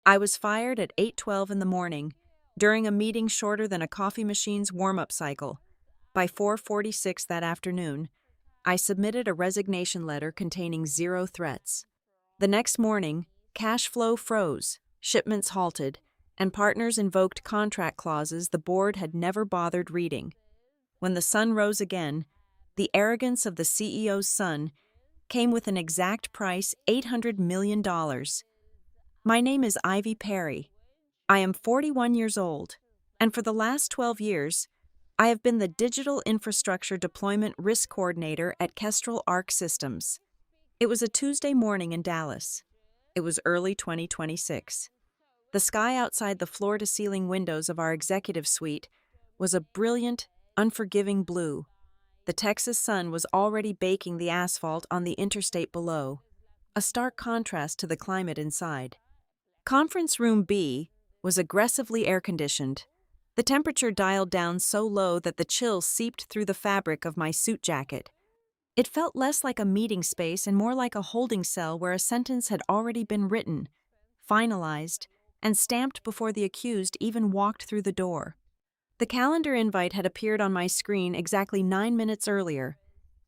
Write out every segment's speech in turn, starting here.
I was fired at 8:12 in the morning, during a meeting shorter than a coffee machine's warm-up cycle. By 4:46 that afternoon, I submitted a resignation letter containing 0 threats. The next morning, cash flow froze, shipments halted, and partners invoked contract clauses the board had never bothered reading. When the sun rose again, the arrogance of the CEO's son came with an exact price: $800 million. My name is Ivy Perry. I am 41 years old, and for the last 12 years, I have been the Digital Infrastructure Deployment Risk Coordinator at Kestrel Arc Systems. It was a Tuesday morning in Dallas. It was early 2026. The sky outside the floor-to-ceiling windows of our executive suite was a brilliant, unforgiving blue. The Texas sun was already baking the asphalt on the interstate below, a stark contrast to the climate inside. Conference Room B was aggressively air-conditioned, the temperature dialed down so low that the chill seeped through the fabric of my suit jacket. It felt less like a meeting space and more like a holding cell where a sentence had already been written, finalized, and stamped before the accused even walked through the door. The calendar invite had appeared on my screen exactly 9 minutes earlier.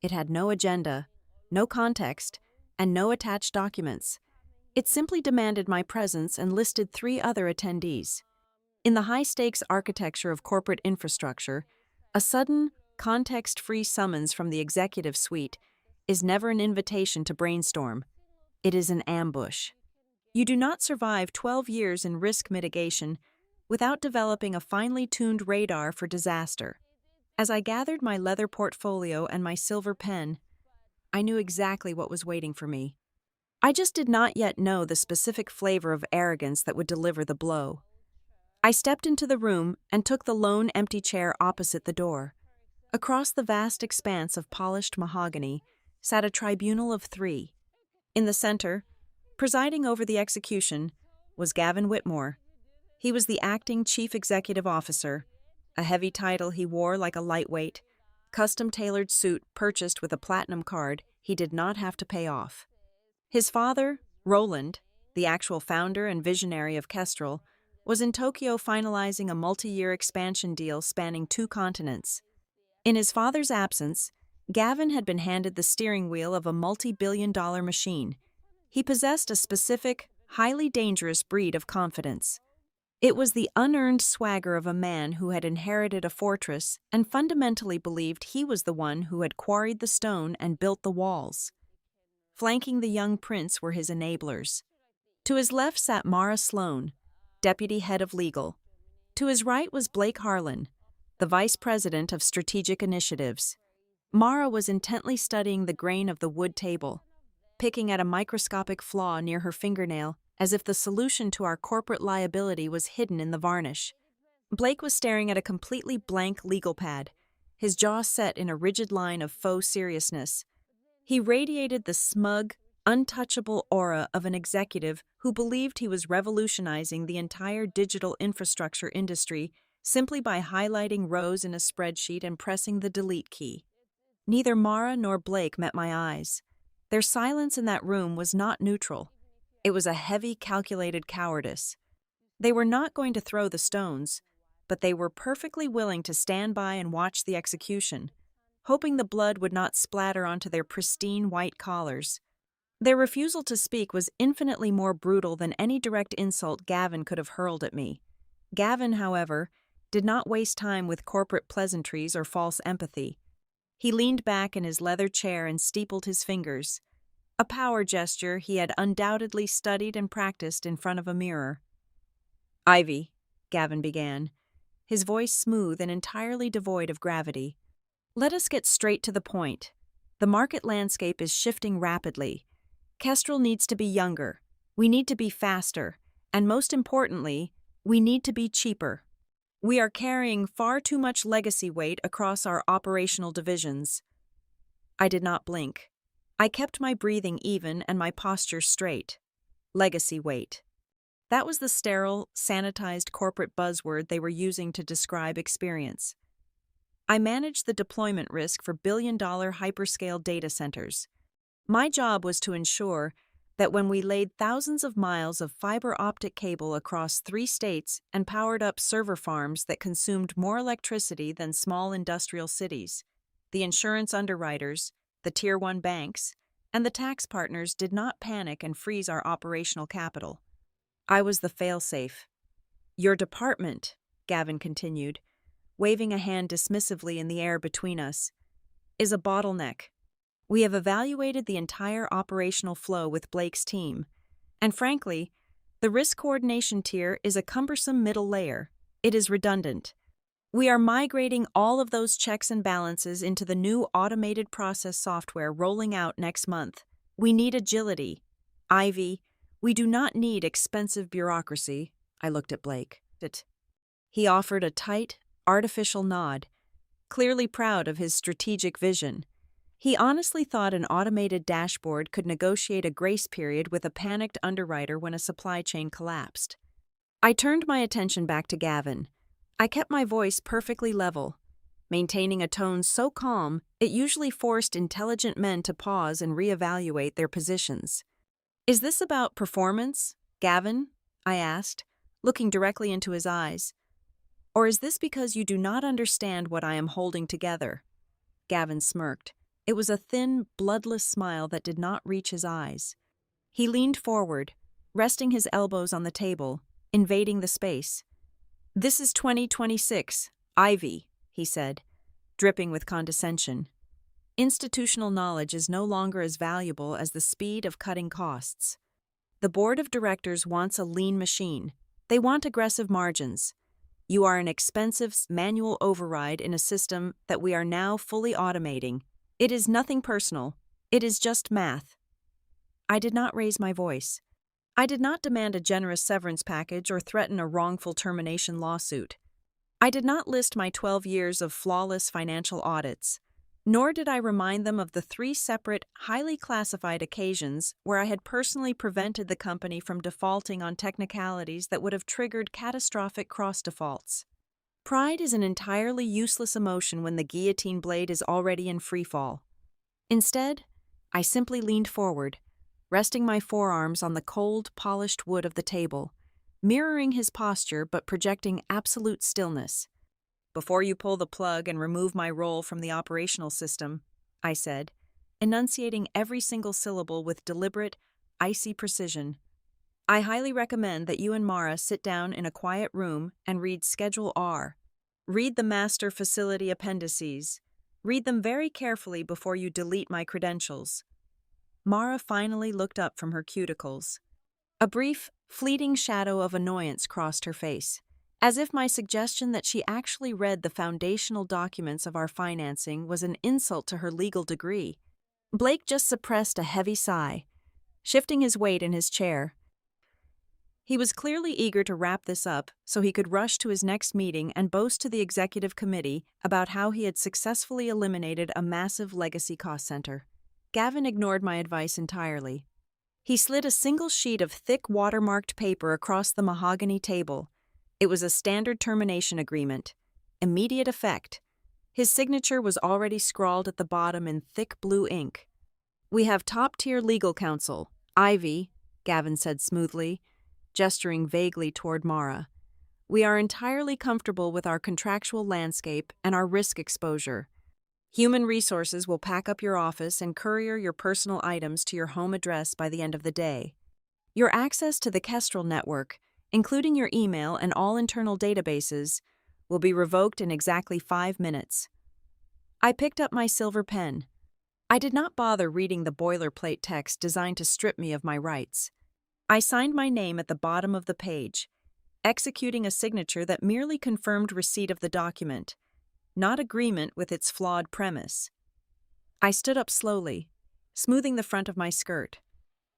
It had no agenda, no context, and no attached documents. It simply demanded my presence and listed 3 other attendees. In the high-stakes architecture of corporate infrastructure, a sudden, context-free summons from the executive suite is never an invitation to brainstorm. It is an ambush. You do not survive 12 years in risk mitigation without developing a finely tuned radar for disaster. As I gathered my leather portfolio and my silver pen, I knew exactly what was waiting for me. I just did not yet know the specific flavor of arrogance that would deliver the blow. I stepped into the room and took the lone empty chair opposite the door. Across the vast expanse of polished mahogany sat a tribunal of 3. In the center, presiding over the execution, was Gavin Whitmore. He was the acting chief executive officer, a heavy title he wore like a lightweight, custom-tailored suit purchased with a platinum card he did not have to pay off. His father, Roland, the actual founder and visionary of Kestrel, was in Tokyo finalizing a multi-year expansion deal spanning 2 continents. In his father's absence, Gavin had been handed the steering wheel of a multi-billion-dollar machine. He possessed a specific, highly dangerous breed of confidence. It was the unearned swagger of a man who had inherited a fortress and fundamentally believed he was the one who had quarried the stone and built the walls. Flanking the young prince were his enablers. To his left sat Mara Sloan, deputy head of legal. To his right was Blake Harlan, the vice president of strategic initiatives. Mara was intently studying the grain of the wood table, picking at a microscopic flaw near her fingernail as if the solution to our corporate liability was hidden in the varnish. Blake was staring at a completely blank legal pad, his jaw set in a rigid line of faux seriousness. He radiated the smug, untouchable aura of an executive who believed he was revolutionizing the entire digital infrastructure industry simply by highlighting rows in a spreadsheet and pressing the delete key. Neither Mara nor Blake met my eyes. Their silence in that room was not neutral. It was a heavy, calculated cowardice. They were not going to throw the stones, but they were perfectly willing to stand by and watch the execution, hoping the blood would not splatter onto their pristine white collars. Their refusal to speak was infinitely more brutal than any direct insult Gavin could have hurled at me. Gavin, however, did not waste time with corporate pleasantries or false empathy. He leaned back in his leather chair and steepled his fingers, a power gesture he had undoubtedly studied and practiced in front of a mirror. "Ivy," Gavin began, his voice smooth and entirely devoid of gravity. "Let us get straight to the point. The market landscape is shifting rapidly. Kestrel needs to be younger, we need to be faster, and most importantly, we need to be cheaper. We are carrying far too much legacy weight across our operational divisions." I did not blink. I kept my breathing even and my posture straight. Legacy weight. That was the sterile, sanitized corporate buzzword they were using to describe experience. I managed the deployment risk for billion-dollar hyperscale data centers. My job was to ensure that when we laid thousands of miles of fiber optic cable across 3 states and powered up server farms that consumed more electricity than small industrial cities, the insurance underwriters, the Tier 1 banks, and the tax partners did not panic and freeze our operational capital. I was the failsafe. Your department, Gavin continued, waving a hand dismissively in the air between us, is a bottleneck. We have evaluated the entire operational flow with Blake's team, and frankly, the risk coordination tier is a cumbersome middle layer. It is redundant. We are migrating all of those checks and balances into the new automated process software rolling out next month. We need agility. Ivy, we do not need expensive bureaucracy. I looked at Blake. He offered a tight, artificial nod, clearly proud of his strategic vision. He honestly thought an automated dashboard could negotiate a grace period with a panicked underwriter when a supply chain collapsed. I turned my attention back to Gavin. I kept my voice perfectly level, maintaining a tone so calm it usually forced intelligent men to pause and reevaluate their positions. Is this about performance, Gavin? I asked, looking directly into his eyes. Or is this because you do not understand what I am holding together? Gavin smirked. It was a thin, bloodless smile that did not reach his eyes. He leaned forward, resting his elbows on the table, invading the space. This is 2026, Ivy, he said, dripping with condescension. Institutional knowledge is no longer as valuable as the speed of cutting costs. The board of directors wants a lean machine. They want aggressive margins. You are an expensive manual override in a system that we are now fully automating. It is nothing personal. It is just math. I did not raise my voice. I did not demand a generous severance package or threaten a wrongful termination lawsuit. I did not list my 12 years of flawless financial audits, nor did I remind them of the 3 separate, highly classified occasions where I had personally prevented the company from defaulting on technicalities that would have triggered catastrophic cross-defaults. Pride is an entirely useless emotion when the guillotine blade is already in freefall. Instead, I simply leaned forward, resting my forearms on the cold, polished wood of the table, mirroring his posture but projecting absolute stillness. Before you pull the plug and remove my role from the operational system, I said, enunciating every single syllable with deliberate, icy precision, I highly recommend that you and Mara sit down in a quiet room and read Schedule R. Read the master facility appendices. Read them very carefully before you delete my credentials. Mara finally looked up from her cuticles. A brief, fleeting shadow of annoyance crossed her face, as if my suggestion that she actually read the foundational documents of our financing was an insult to her legal degree. Blake just suppressed a heavy sigh, shifting his weight in his chair. He was clearly eager to wrap this up so he could rush to his next meeting and boast to the executive committee about how he had successfully eliminated a massive legacy cost center. Gavin ignored my advice entirely. He slid a single sheet of thick watermarked paper across the mahogany table. It was a standard termination agreement. Immediate effect. His signature was already scrawled at the bottom in thick blue ink. We have top-tier legal counsel, Ivy, Gavin said smoothly, gesturing vaguely toward Mara. We are entirely comfortable with our contractual landscape and our risk exposure. Human Resources will pack up your office and courier your personal items to your home address by the end of the day. Your access to the Kestrel network, including your email and all internal databases, will be revoked in exactly 5 minutes. I picked up my silver pen. I did not bother reading the boilerplate text designed to strip me of my rights. I signed my name at the bottom of the page, executing a signature that merely confirmed receipt of the document, not agreement with its flawed premise. I stood up slowly, smoothing the front of my skirt.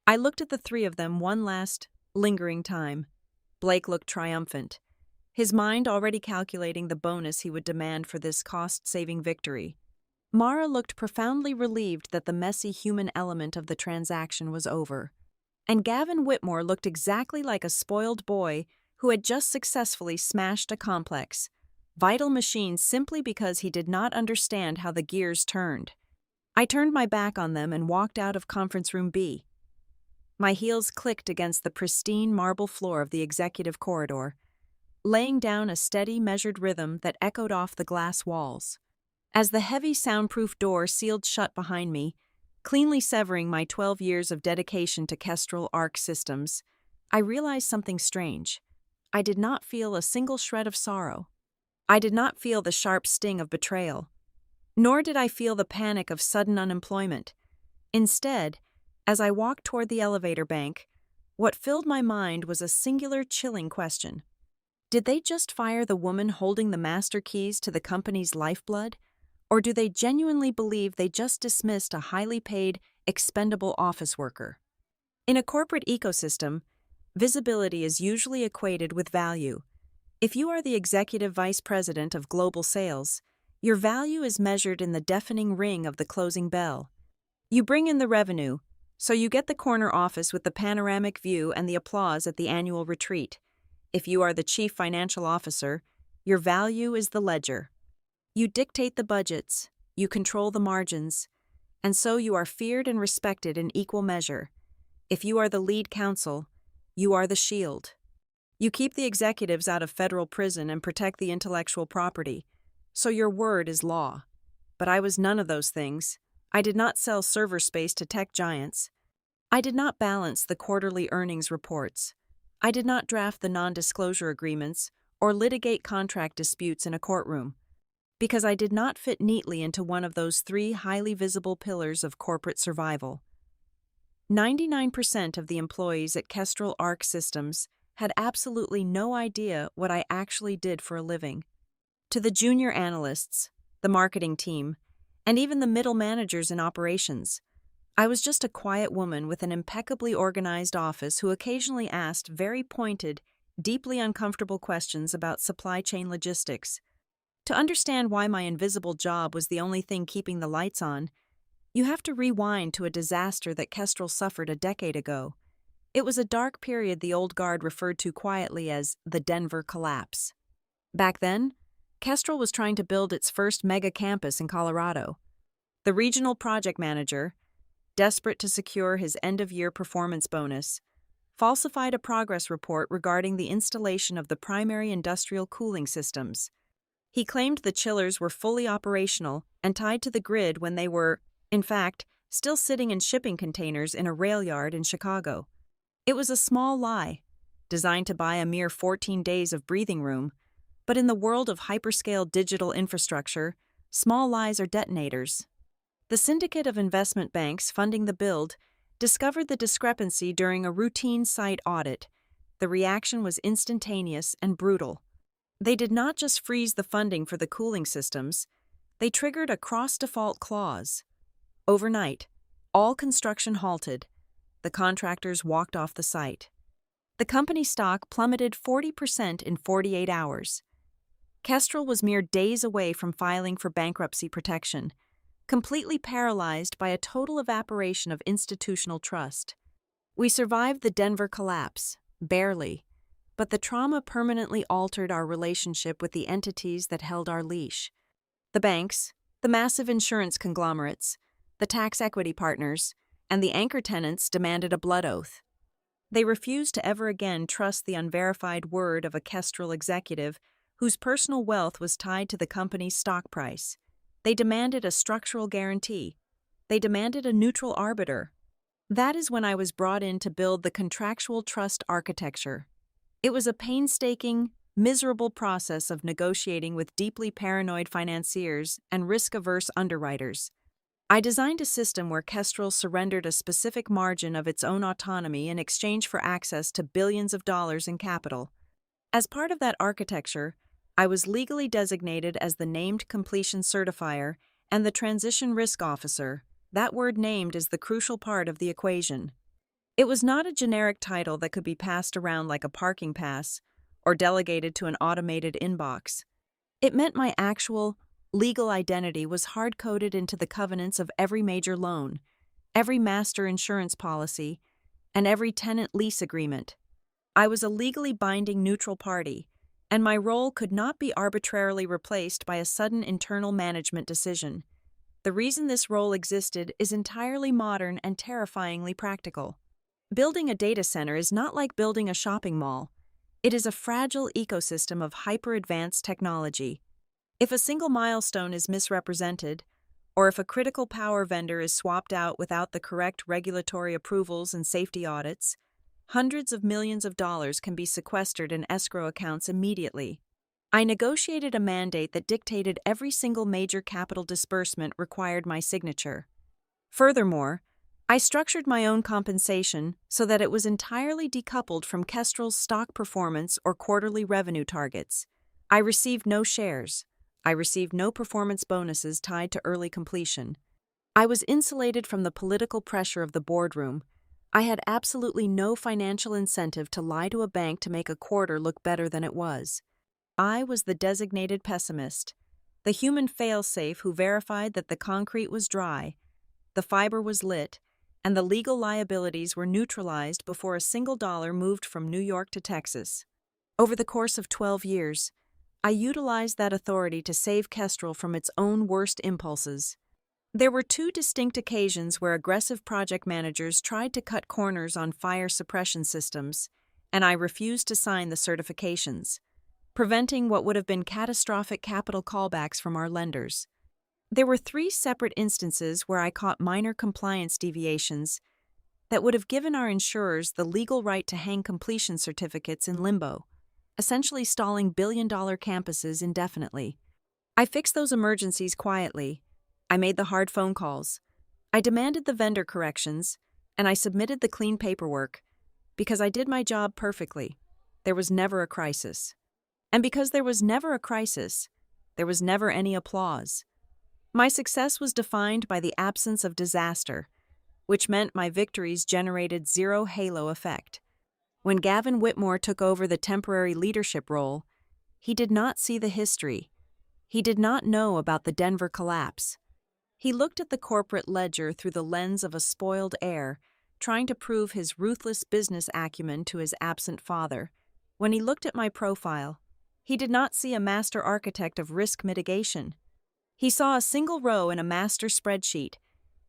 I looked at the 3 of them one last, lingering time. Blake looked triumphant, his mind already calculating the bonus he would demand for this cost-saving victory. Mara looked profoundly relieved that the messy human element of the transaction was over. And Gavin Whitmore looked exactly like a spoiled boy who had just successfully smashed a complex, vital machine simply because he did not understand how the gears turned. I turned my back on them and walked out of conference room B. My heels clicked against the pristine marble floor of the executive corridor, laying down a steady, measured rhythm that echoed off the glass walls. As the heavy, soundproof door sealed shut behind me, cleanly severing my 12 years of dedication to Kestrel Arc systems, I realized something strange. I did not feel a single shred of sorrow. I did not feel the sharp sting of betrayal, nor did I feel the panic of sudden unemployment. Instead, as I walked toward the elevator bank, what filled my mind was a singular, chilling question. Did they just fire the woman holding the master keys to the company's lifeblood? Or do they genuinely believe they just dismissed a highly paid, expendable office worker? In a corporate ecosystem, visibility is usually equated with value. If you are the executive vice president of global sales, your value is measured in the deafening ring of the closing bell. You bring in the revenue, so you get the corner office with the panoramic view and the applause at the annual retreat. If you are the chief financial officer, your value is the ledger. You dictate the budgets, you control the margins, and so you are feared and respected in equal measure. If you are the lead counsel, you are the shield. You keep the executives out of federal prison and protect the intellectual property, so your word is law. But I was none of those things. I did not sell server space to tech giants. I did not balance the quarterly earnings reports. I did not draft the non-disclosure agreements or litigate contract disputes in a courtroom, because I did not fit neatly into one of those three highly visible pillars of corporate survival. 99% of the employees at Kestrel Arc Systems had absolutely no idea what I actually did for a living. To the junior analysts, the marketing team, and even the middle managers in operations, I was just a quiet woman with an impeccably organized office who occasionally asked very pointed, deeply uncomfortable questions about supply chain logistics. To understand why my invisible job was the only thing keeping the lights on, you have to rewind to a disaster that Kestrel suffered a decade ago. It was a dark period the old guard referred to quietly as the Denver collapse. Back then, Kestrel was trying to build its first mega campus in Colorado. The regional project manager, desperate to secure his end-of-year performance bonus, falsified a progress report regarding the installation of the primary industrial cooling systems. He claimed the chillers were fully operational and tied to the grid when they were, in fact, still sitting in shipping containers in a rail yard in Chicago. It was a small lie, designed to buy a mere 14 days of breathing room, but in the world of hyperscale digital infrastructure, small lies are detonators. The syndicate of investment banks funding the build discovered the discrepancy during a routine site audit. The reaction was instantaneous and brutal. They did not just freeze the funding for the cooling systems, they triggered a cross-default clause. Overnight, all construction halted. The contractors walked off the site. The company stock plummeted 40% in 48 hours. Kestrel was mere days away from filing for bankruptcy protection, completely paralyzed by a total evaporation of institutional trust. We survived the Denver collapse, barely, but the trauma permanently altered our relationship with the entities that held our leash. The banks, the massive insurance conglomerates, the tax equity partners, and the anchor tenants demanded a blood oath. They refused to ever again trust the unverified word of a Kestrel executive whose personal wealth was tied to the company's stock price. They demanded a structural guarantee. They demanded a neutral arbiter. That is when I was brought in to build the contractual trust architecture. It was a painstaking, miserable process of negotiating with deeply paranoid financiers and risk-averse underwriters. I designed a system where Kestrel surrendered a specific margin of its own autonomy in exchange for access to billions of dollars in capital. As part of that architecture, I was legally designated as the named completion certifier and the transition risk officer. That word named is the crucial part of the equation. It was not a generic title that could be passed around like a parking pass or delegated to an automated inbox. It meant my actual, legal identity was hard-coded into the covenants of every major loan, every master insurance policy, and every tenant lease agreement. I was a legally binding neutral party, and my role could not be arbitrarily replaced by a sudden internal management decision. The reason this role existed is entirely modern and terrifyingly practical. Building a data center is not like building a shopping mall. It is a fragile ecosystem of hyper-advanced technology. If a single milestone is misrepresented, or if a critical power vendor is swapped out without the correct regulatory approvals and safety audits, hundreds of millions of dollars can be sequestered in escrow accounts immediately. I negotiated a mandate that dictated every single major capital disbursement required my signature. Furthermore, I structured my own compensation so that it was entirely decoupled from Kestrel's stock performance or quarterly revenue targets. I received no shares. I received no performance bonuses tied to early completion. I was insulated from the political pressure of the boardroom. I had absolutely no financial incentive to lie to a bank to make a quarter look better than it was. I was the designated pessimist, the human failsafe who verified that the concrete was dry, the fiber was lit, and the legal liabilities were neutralized before a single dollar moved from New York to Texas. Over the course of 12 years, I utilized that authority to save Kestrel from its own worst impulses. There were two distinct occasions where aggressive project managers tried to cut corners on fire suppression systems, and I refused to sign the certifications, preventing what would have been catastrophic capital callbacks from our lenders. There were 3 separate instances where I caught minor compliance deviations that would have given our insurers the legal right to hang completion certificates in limbo, essentially stalling billion-dollar campuses indefinitely. I fixed those emergencies quietly. I made the hard phone calls. I demanded the vendor corrections, and I submitted the clean paperwork because I did my job perfectly. There was never a crisis. And because there was never a crisis, there was never any applause. My success was defined by the absence of disaster, which meant my victories generated zero halo effect. When Gavin Whitmore took over the temporary leadership role, he did not see the history. He did not know about the Denver collapse. He looked at the corporate ledger through the lens of a spoiled heir, trying to prove his ruthless business acumen to his absent father. When he looked at my profile, he did not see a master architect of risk mitigation. He saw a single row in a master spreadsheet.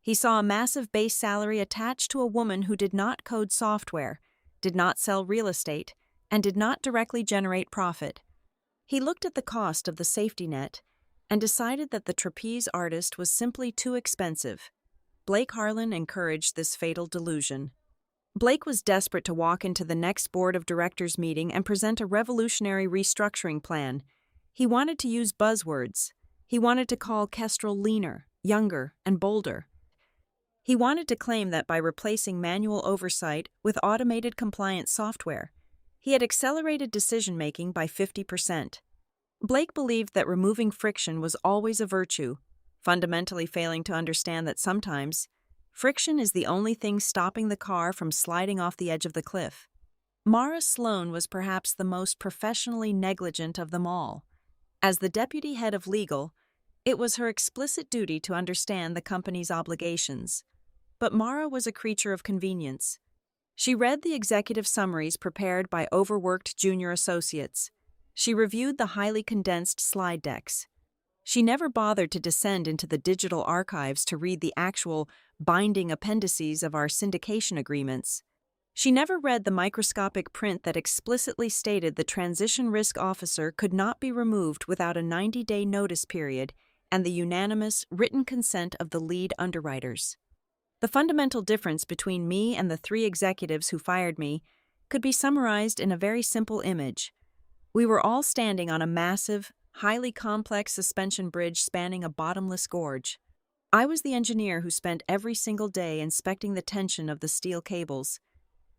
He saw a massive base salary attached to a woman who did not code software, did not sell real estate, and did not directly generate profit. He looked at the cost of the safety net and decided that the trapeze artist was simply too expensive. Blake Harlan encouraged this fatal delusion. Blake was desperate to walk into the next board of directors meeting and present a revolutionary restructuring plan. He wanted to use buzzwords. He wanted to call Kestrel leaner, younger, and bolder. He wanted to claim that by replacing manual oversight with automated compliance software, he had accelerated decision-making by 50%. Blake believed that removing friction was always a virtue, fundamentally failing to understand that sometimes friction is the only thing stopping the car from sliding off the edge of the cliff. Mara Sloan was perhaps the most professionally negligent of them all. As the deputy head of legal, it was her explicit duty to understand the company's obligations. But Mara was a creature of convenience. She read the executive summaries prepared by overworked junior associates. She reviewed the highly condensed slide decks. She never bothered to descend into the digital archives to read the actual binding appendices of our syndication agreements. She never read the microscopic print that explicitly stated the transition risk officer could not be removed without a 90-day notice period and the unanimous written consent of the lead underwriters. The fundamental difference between me and the 3 executives who fired me could be summarized in a very simple image. We were all standing on a massive, highly complex suspension bridge spanning a bottomless gorge. I was the engineer who spent every single day inspecting the tension of the steel cables,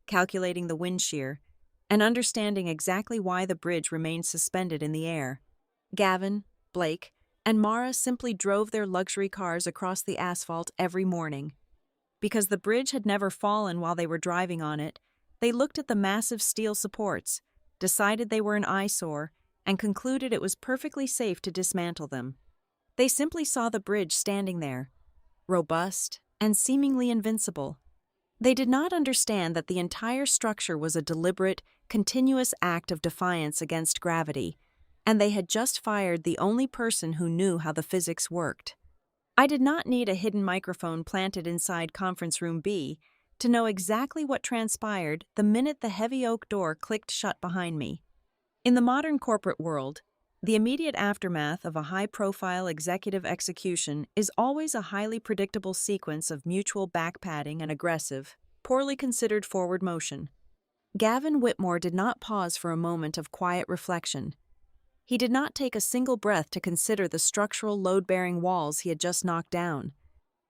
calculating the wind shear, and understanding exactly why the bridge remained suspended in the air. Gavin, Blake, and Mara simply drove their luxury cars across the asphalt every morning. Because the bridge had never fallen while they were driving on it, they looked at the massive steel supports, decided they were an eyesore, and concluded it was perfectly safe to dismantle them. They simply saw the bridge standing there, robust and seemingly invincible. They did not understand that the entire structure was a deliberate, continuous act of defiance against gravity, and they had just fired the only person who knew how the physics worked. I did not need a hidden microphone planted inside Conference Room B to know exactly what transpired the minute the heavy oak door clicked shut behind me. In the modern corporate world, the immediate aftermath of a high-profile executive execution is always a highly predictable sequence of mutual back-patting and aggressive, poorly considered forward motion. Gavin Whitmore did not pause for a moment of quiet reflection. He did not take a single breath to consider the structural load-bearing walls he had just knocked down.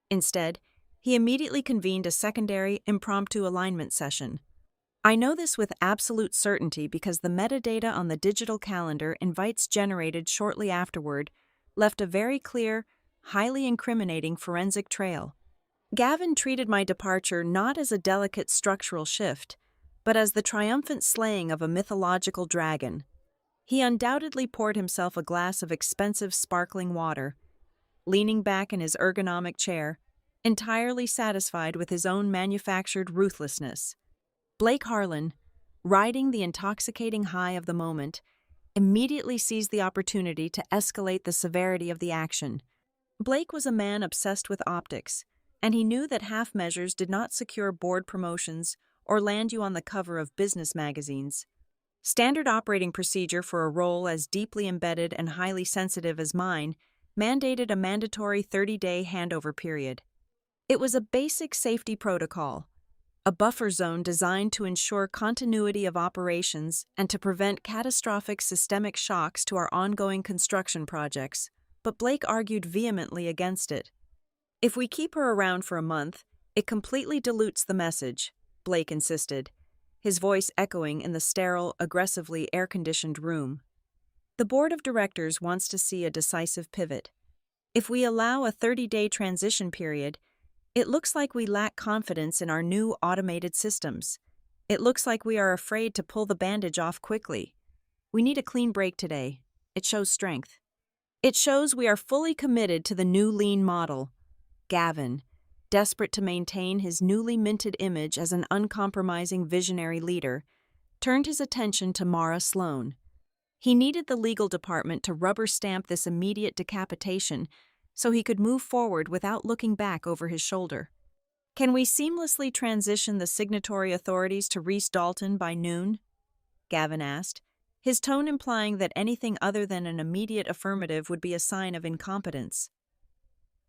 Instead, he immediately convened a secondary, impromptu alignment session. I know this with absolute certainty because the metadata on the digital calendar invites generated shortly afterward left a very clear, highly incriminating forensic trail. Gavin treated my departure not as a delicate structural shift, but as the triumphant slaying of a mythological dragon. He undoubtedly poured himself a glass of expensive sparkling water, leaning back in his ergonomic chair, entirely satisfied with his own manufactured ruthlessness. Blake Harlan, riding the intoxicating high of the moment, immediately seized the opportunity to escalate the severity of the action. Blake was a man obsessed with optics, and he knew that half measures did not secure board promotions or land you on the cover of business magazines. Standard operating procedure for a role as deeply embedded and highly sensitive as mine mandated a mandatory 30-day handover period. It was a basic safety protocol, a buffer zone designed to ensure continuity of operations and to prevent catastrophic systemic shocks to our ongoing construction projects, but Blake argued vehemently against it. If we keep her around for a month, it completely dilutes the message, Blake insisted, his voice echoing in the sterile, aggressively air-conditioned room. The board of directors wants to see a decisive pivot. If we allow a 30-day transition period, it looks like we lack confidence in our new automated systems. It looks like we are afraid to pull the bandage off quickly. We need a clean break today. It shows strength. It shows we are fully committed to the new lean model. Gavin, desperate to maintain his newly minted image as an uncompromising visionary leader, turned his attention to Mara Sloan. He needed the legal department to rubber stamp this immediate decapitation so he could move forward without looking back over his shoulder. Can we seamlessly transition the signatory authorities to Reese Dalton by noon? Gavin asked, his tone implying that anything other than an immediate affirmative would be a sign of incompetence.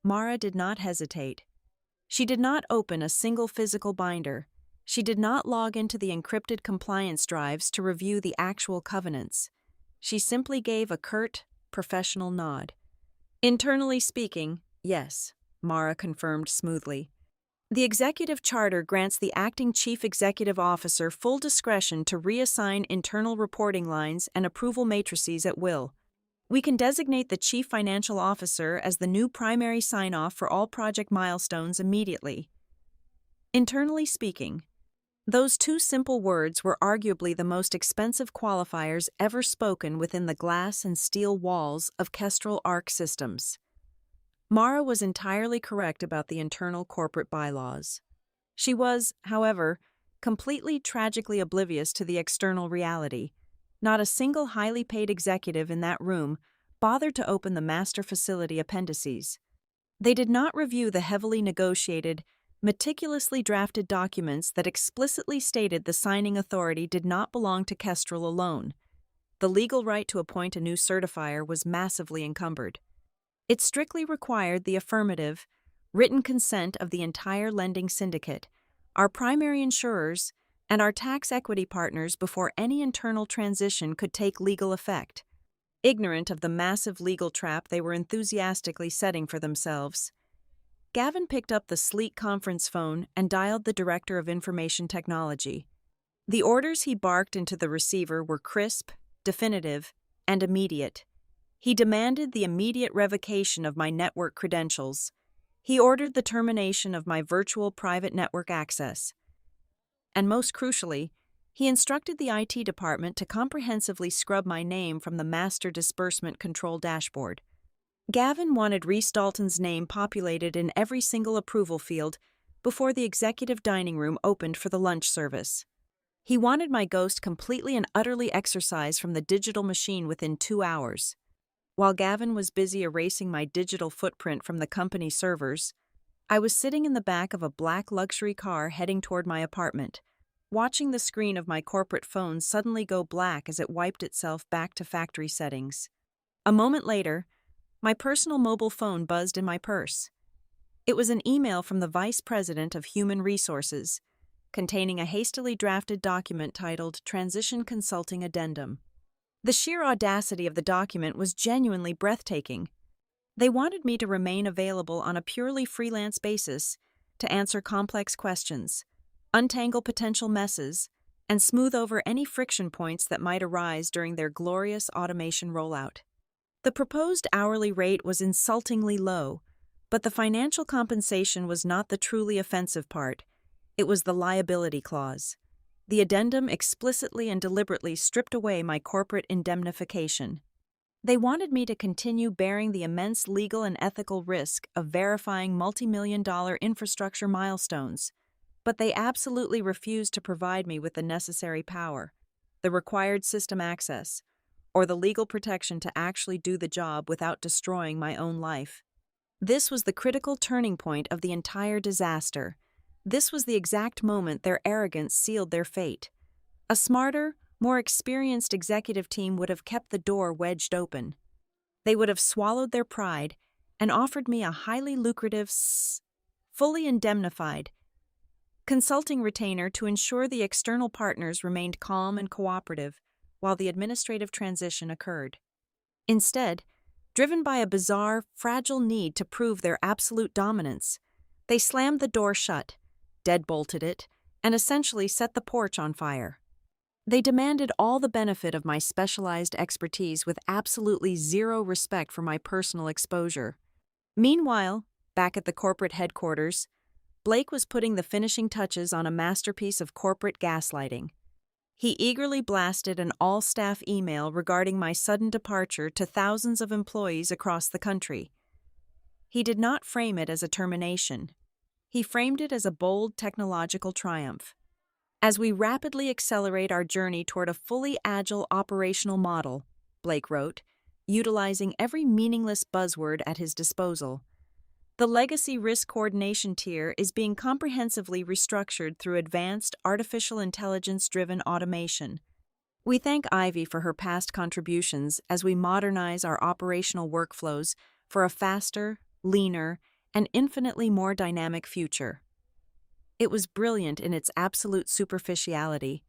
Mara did not hesitate. She did not open a single physical binder. She did not log into the encrypted compliance drives to review the actual covenants. She simply gave a curt, professional nod. Internally speaking, yes, Mara confirmed smoothly. The executive charter grants the acting chief executive officer full discretion to reassign internal reporting lines and approval matrices at will. We can designate the chief financial officer as the new primary sign-off for all project milestones immediately. Internally speaking, those two simple words were arguably the most expensive qualifiers ever spoken within the glass and steel walls of Kestrel Arc Systems. Mara was entirely correct about the internal corporate bylaws. She was, however, completely tragically oblivious to the external reality. Not a single highly paid executive in that room bothered to open the master facility appendices. They did not review the heavily negotiated, meticulously drafted documents that explicitly stated the signing authority did not belong to Kestrel alone. The legal right to appoint a new certifier was massively encumbered. It strictly required the affirmative, written consent of the entire lending syndicate, our primary insurers, and our tax equity partners before any internal transition could take legal effect. Ignorant of the massive legal trap they were enthusiastically setting for themselves, Gavin picked up the sleek conference phone and dialed the Director of Information Technology. The orders he barked into the receiver were crisp, definitive, and immediate. He demanded the immediate revocation of my network credentials. He ordered the termination of my virtual private network access. And most crucially, he instructed the IT department to comprehensively scrub my name from the master disbursement control dashboard. Gavin wanted Reese Dalton's name populated in every single approval field before the executive dining room opened for the lunch service. He wanted my ghost completely and utterly exorcised from the digital machine within 2 hours. While Gavin was busy erasing my digital footprint from the company servers, I was sitting in the back of a black luxury car heading toward my apartment, watching the screen of my corporate phone suddenly go black as it wiped itself back to factory settings. A moment later, my personal mobile phone buzzed in my purse. It was an email from the Vice President of Human Resources, containing a hastily drafted document titled Transition Consulting Addendum. The sheer audacity of the document was genuinely breathtaking. They wanted me to remain available on a purely freelance basis to answer complex questions, untangle potential messes, and smooth over any friction points that might arise during their glorious automation rollout. The proposed hourly rate was insultingly low, but the financial compensation was not the truly offensive part. It was the liability clause. The addendum explicitly and deliberately stripped away my corporate indemnification. They wanted me to continue bearing the immense legal and ethical risk of verifying multi-million-dollar infrastructure milestones, but they absolutely refused to provide me with the necessary power, the required system access, or the legal protection to actually do the job without destroying my own life. This was the critical turning point of the entire disaster. This was the exact moment their arrogance sealed their fate. A smarter, more experienced executive team would have kept the door wedged open. They would have swallowed their pride and offered me a highly lucrative, fully indemnified, consulting retainer to ensure the external partners remained calm and cooperative while the administrative transition occurred. Instead, driven by a bizarre, fragile need to prove their absolute dominance, they slammed the door shut, deadbolted it, and essentially set the porch on fire. They demanded all the benefit of my specialized expertise with absolutely zero respect for my personal exposure. Meanwhile, back at the corporate headquarters, Blake was putting the finishing touches on a masterpiece of corporate gaslighting. He eagerly blasted an all-staff email regarding my sudden departure to thousands of employees across the country. He did not frame it as a termination. He framed it as a bold technological triumph. As we rapidly accelerate our journey toward a fully agile operational model, Blake wrote, utilizing every meaningless buzzword at his disposal, the legacy risk coordination tier is being comprehensively restructured through advanced artificial intelligence-driven automation. We thank Ivy for her past contributions as we modernize our operational workflows for a faster, leaner, and infinitely more dynamic future. It was brilliant in its absolute superficiality.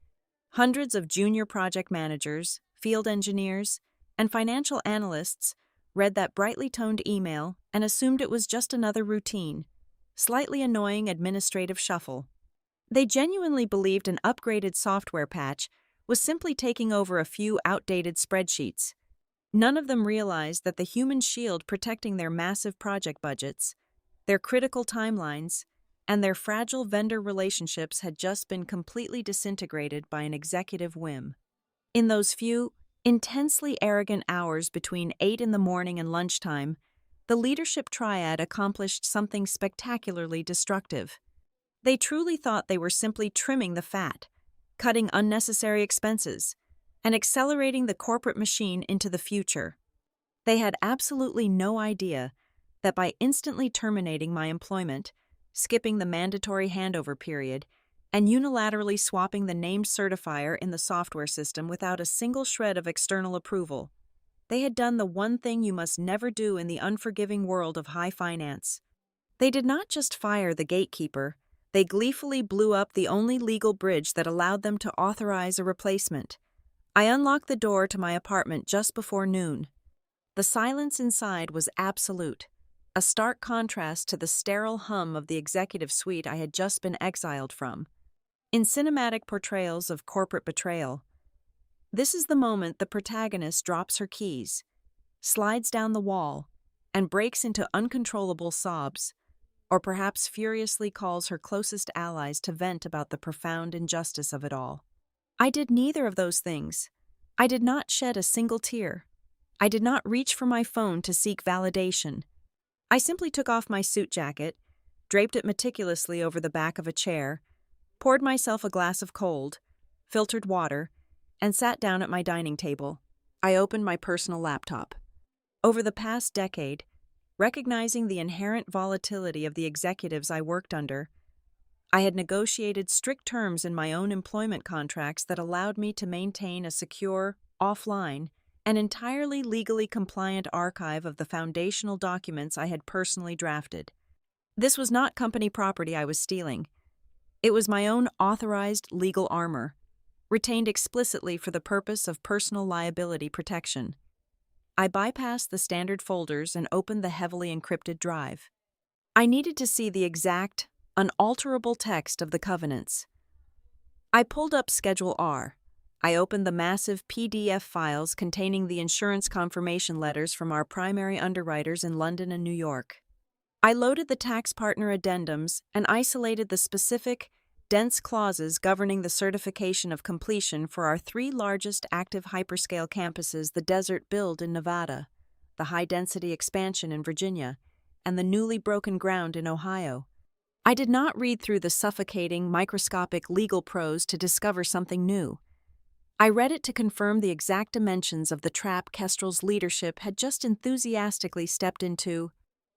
Hundreds of junior project managers, field engineers, and financial analysts read that brightly toned email and assumed it was just another routine, slightly annoying administrative shuffle. They genuinely believed an upgraded software patch was simply taking over a few outdated spreadsheets. None of them realized that the human shield protecting their massive project budgets, their critical timelines, and their fragile vendor relationships had just been completely disintegrated by an executive whim. In those few, intensely arrogant hours between 8 in the morning and lunchtime, the leadership triad accomplished something spectacularly destructive. They truly thought they were simply trimming the fat, cutting unnecessary expenses, and accelerating the corporate machine into the future. They had absolutely no idea that by instantly terminating my employment, skipping the mandatory handover period, and unilaterally swapping the named certifier in the software system without a single shred of external approval, they had done the one thing you must never do in the unforgiving world of high finance. They did not just fire the gatekeeper, they gleefully blew up the only legal bridge that allowed them to authorize a replacement. I unlocked the door to my apartment just before noon. The silence inside was absolute, a stark contrast to the sterile hum of the executive suite I had just been exiled from. In cinematic portrayals of corporate betrayal, this is the moment the protagonist drops her keys, slides down the wall, and breaks into uncontrollable sobs, or perhaps furiously calls her closest allies to vent about the profound injustice of it all. I did neither of those things. I did not shed a single tear. I did not reach for my phone to seek validation. I simply took off my suit jacket, draped it meticulously over the back of a chair, poured myself a glass of cold, filtered water, and sat down at my dining table. I opened my personal laptop. Over the past decade, Recognizing the inherent volatility of the executives I worked under, I had negotiated strict terms in my own employment contracts that allowed me to maintain a secure, offline, and entirely legally compliant archive of the foundational documents I had personally drafted. This was not company property I was stealing. It was my own authorized legal armor, retained explicitly for the purpose of personal liability protection. I bypassed the standard folders and opened the heavily encrypted drive. I needed to see the exact, unalterable text of the covenants. I pulled up Schedule R. I opened the massive PDF files containing the insurance confirmation letters from our primary underwriters in London and New York. I loaded the tax partner addendums and isolated the specific, dense clauses governing the certification of completion for our three largest active hyperscale campuses: the Desert Build in Nevada, the high-density expansion in Virginia, and the newly broken ground in Ohio. I did not read through the suffocating, microscopic legal prose to discover something new. I read it to confirm the exact dimensions of the trap Kestrel's leadership had just enthusiastically stepped into.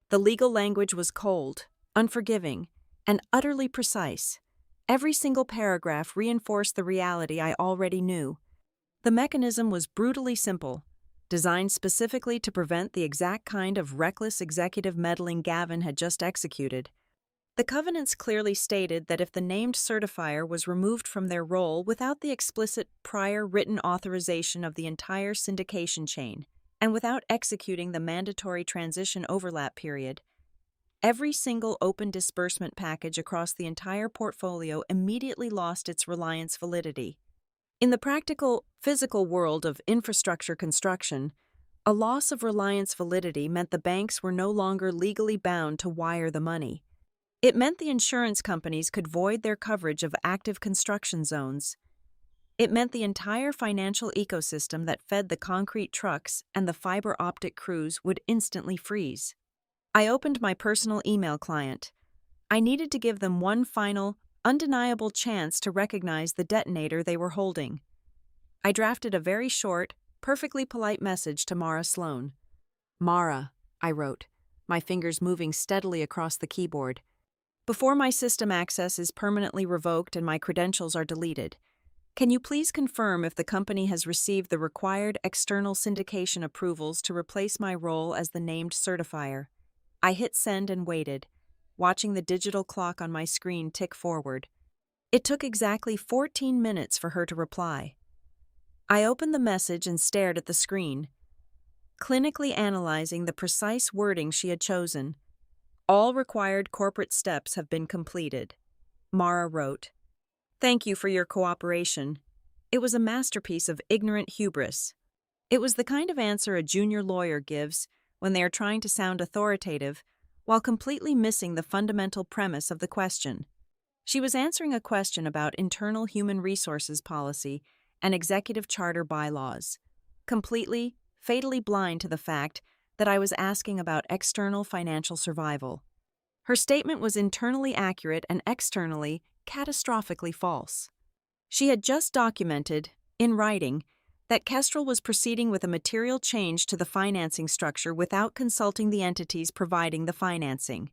The legal language was cold, unforgiving, and utterly precise. Every single paragraph reinforced the reality I already knew. The mechanism was brutally simple, designed specifically to prevent the exact kind of reckless executive meddling Gavin had just executed. The covenants clearly stated that if the named certifier was removed from their role without the explicit prior written authorization of the entire syndication chain, and without executing the mandatory transition overlap period, every single open disbursement package across the entire portfolio immediately lost its reliance validity. In the practical, physical world of infrastructure construction, a loss of reliance validity meant the banks were no longer legally bound to wire the money. It meant the insurance companies could void their coverage of active construction zones. It meant the entire financial ecosystem that fed the concrete trucks and the fiber optic crews would instantly freeze. I opened my personal email client. I needed to give them one final, undeniable chance to recognize the detonator they were holding. I drafted a very short, perfectly polite message to Mara Sloan. "Mara," I wrote, my fingers moving steadily across the keyboard. "Before my system access is permanently revoked and my credentials are deleted, can you please confirm if the company has received the required external syndication approvals to replace my role as the named certifier?" I hit send and waited, watching the digital clock on my screen tick forward. It took exactly 14 minutes for her to reply. I opened the message and stared at the screen, clinically analyzing the precise wording she had chosen. "All required corporate steps have been completed," Mara wrote. "Thank you for your cooperation." It was a masterpiece of ignorant hubris. It was the kind of answer a junior lawyer gives when they are trying to sound authoritative while completely missing the fundamental premise of the question. She was answering a question about internal human resources policy and executive charter bylaws, completely, fatally blind to the fact that I was asking about external financial survival. Her statement was internally accurate and externally catastrophically false. She had just documented, in writing, that Kestrel was proceeding with a material change to the financing structure without consulting the entities providing the financing.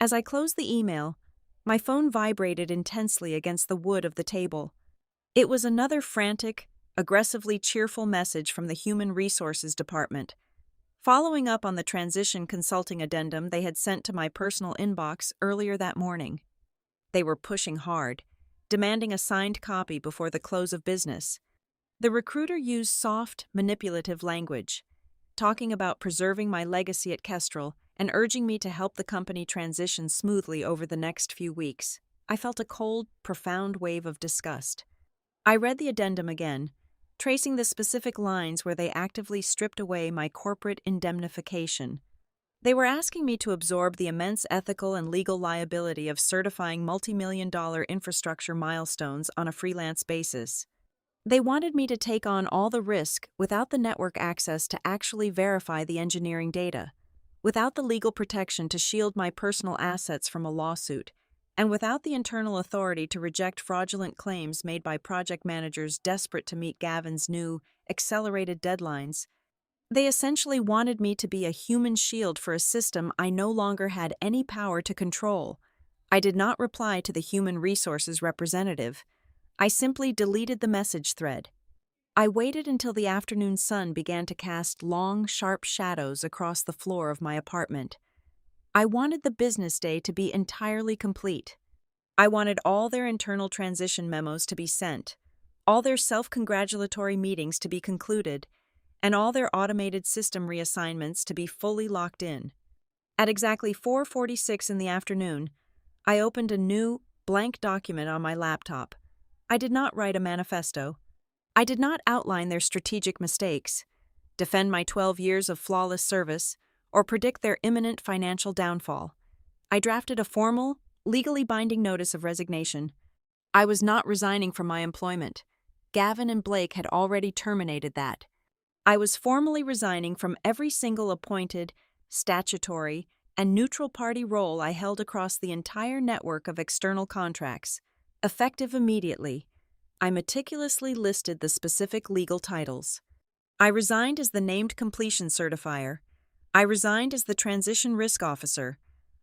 As I closed the email, my phone vibrated intensely against the wood of the table. It was another frantic, aggressively cheerful message from the Human Resources Department, following up on the transition consulting addendum they had sent to my personal inbox earlier that morning. They were pushing hard, demanding a signed copy before the close of business. The recruiter used soft, manipulative language, talking about preserving my legacy at Kestrel and urging me to help the company transition smoothly over the next few weeks. I felt a cold, profound wave of disgust. I read the addendum again, tracing the specific lines where they actively stripped away my corporate indemnification. They were asking me to absorb the immense ethical and legal liability of certifying multi-million-dollar infrastructure milestones on a freelance basis. They wanted me to take on all the risk without the network access to actually verify the engineering data, without the legal protection to shield my personal assets from a lawsuit, and without the internal authority to reject fraudulent claims made by project managers desperate to meet Gavin's new, accelerated deadlines. They essentially wanted me to be a human shield for a system I no longer had any power to control. I did not reply to the human resources representative. I simply deleted the message thread. I waited until the afternoon sun began to cast long, sharp shadows across the floor of my apartment. I wanted the business day to be entirely complete. I wanted all their internal transition memos to be sent, all their self-congratulatory meetings to be concluded, and all their automated system reassignments to be fully locked in. At exactly 4:46 in the afternoon, I opened a new, blank document on my laptop. I did not write a manifesto. I did not outline their strategic mistakes, defend my 12 years of flawless service, or predict their imminent financial downfall. I drafted a formal, legally binding notice of resignation. I was not resigning from my employment. Gavin and Blake had already terminated that. I was formally resigning from every single appointed, statutory, and neutral party role I held across the entire network of external contracts, effective immediately. I meticulously listed the specific legal titles. I resigned as the named completion certifier. I resigned as the transition risk officer.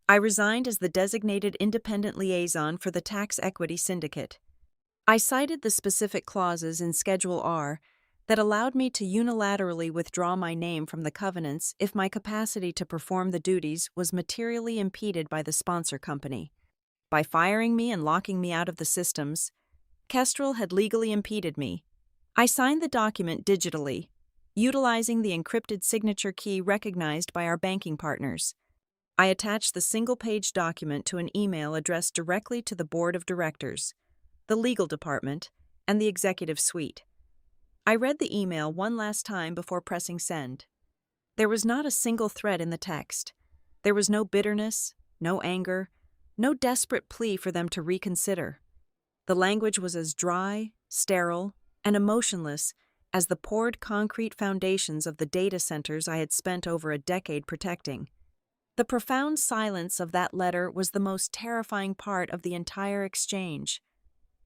I resigned as the designated independent liaison for the tax equity syndicate. I cited the specific clauses in Schedule R that allowed me to unilaterally withdraw my name from the covenants if my capacity to perform the duties was materially impeded by the sponsor company. By firing me and locking me out of the systems, Kestrel had legally impeded me. I signed the document digitally, utilizing the encrypted signature key recognized by our banking partners. I attached the single-page document to an email addressed directly to the board of directors, the legal department, and the executive suite. I read the email one last time before pressing send. There was not a single thread in the text. There was no bitterness, no anger, no desperate plea for them to reconsider. The language was as dry, sterile, and emotionless as the poured concrete foundations of the data centers I had spent over a decade protecting. The profound silence of that letter was the most terrifying part of the entire exchange.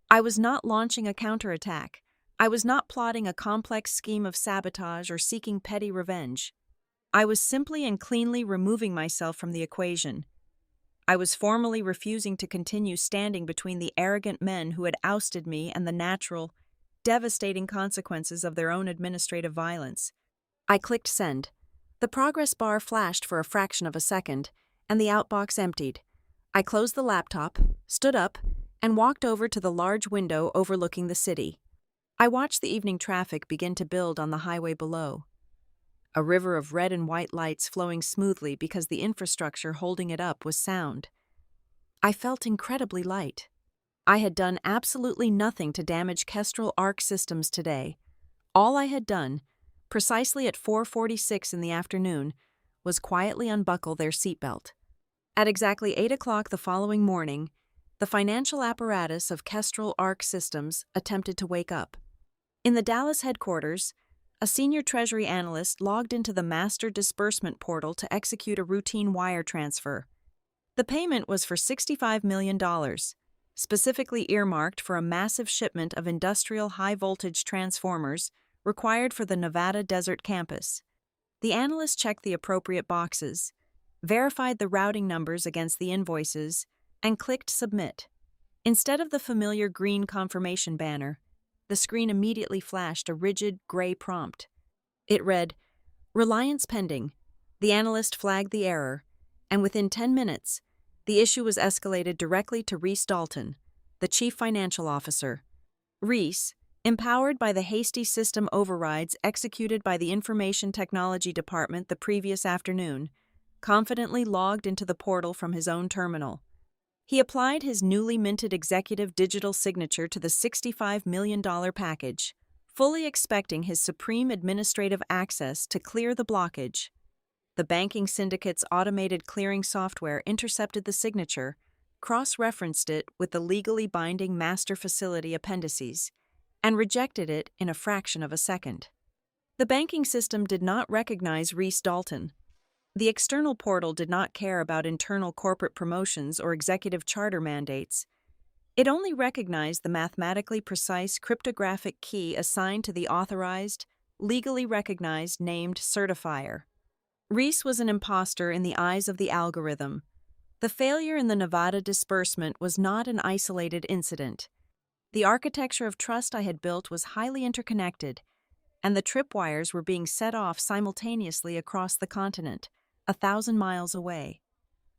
I was not launching a counterattack. I was not plotting a complex scheme of sabotage or seeking petty revenge. I was simply and cleanly removing myself from the equation. I was formally refusing to continue standing between the arrogant men who had ousted me and the natural, devastating consequences of their own administrative violence. I clicked send. The progress bar flashed for a fraction of a second, and the outbox emptied. I closed the laptop, stood up, and walked over to the large window overlooking the city. I watched the evening traffic begin to build on the highway below. A river of red and white lights flowing smoothly because the infrastructure holding it up was sound. I felt incredibly light. I had done absolutely nothing to damage Kestrel Arc systems today. All I had done, precisely at 4:46 in the afternoon, was quietly unbuckle their seatbelt. At exactly 8 o'clock the following morning, the financial apparatus of Kestrel Arc systems attempted to wake up. In the Dallas headquarters, a senior treasury analyst logged into the master disbursement portal to execute a routine wire transfer. The payment was for $65 million, specifically earmarked for a massive shipment of industrial high-voltage transformers required for the Nevada Desert campus. The analyst checked the appropriate boxes, verified the routing numbers against the invoices, and clicked Submit. Instead of the familiar green confirmation banner, the screen immediately flashed a rigid gray prompt. It read, "Reliance pending." The analyst flagged the error, and within 10 minutes, the issue was escalated directly to Reese Dalton, the chief financial officer. Reese, empowered by the hasty system overrides executed by the Information Technology Department the previous afternoon, confidently logged into the portal from his own terminal. He applied his newly minted executive digital signature to the $65 million package, fully expecting his supreme administrative access to clear the blockage. The banking syndicate's automated clearing software intercepted the signature, cross-referenced it with the legally binding master facility appendices, and rejected it in a fraction of a second. The banking system did not recognize Reese Dalton. The external portal did not care about internal corporate promotions or executive charter mandates. It only recognized the mathematically precise cryptographic key assigned to the authorized, legally recognized named certifier. Reese was an imposter in the eyes of the algorithm. The failure in the Nevada disbursement was not an isolated incident. The architecture of trust I had built was highly interconnected, and the tripwires were being set off simultaneously across the continent, 1,000 miles away.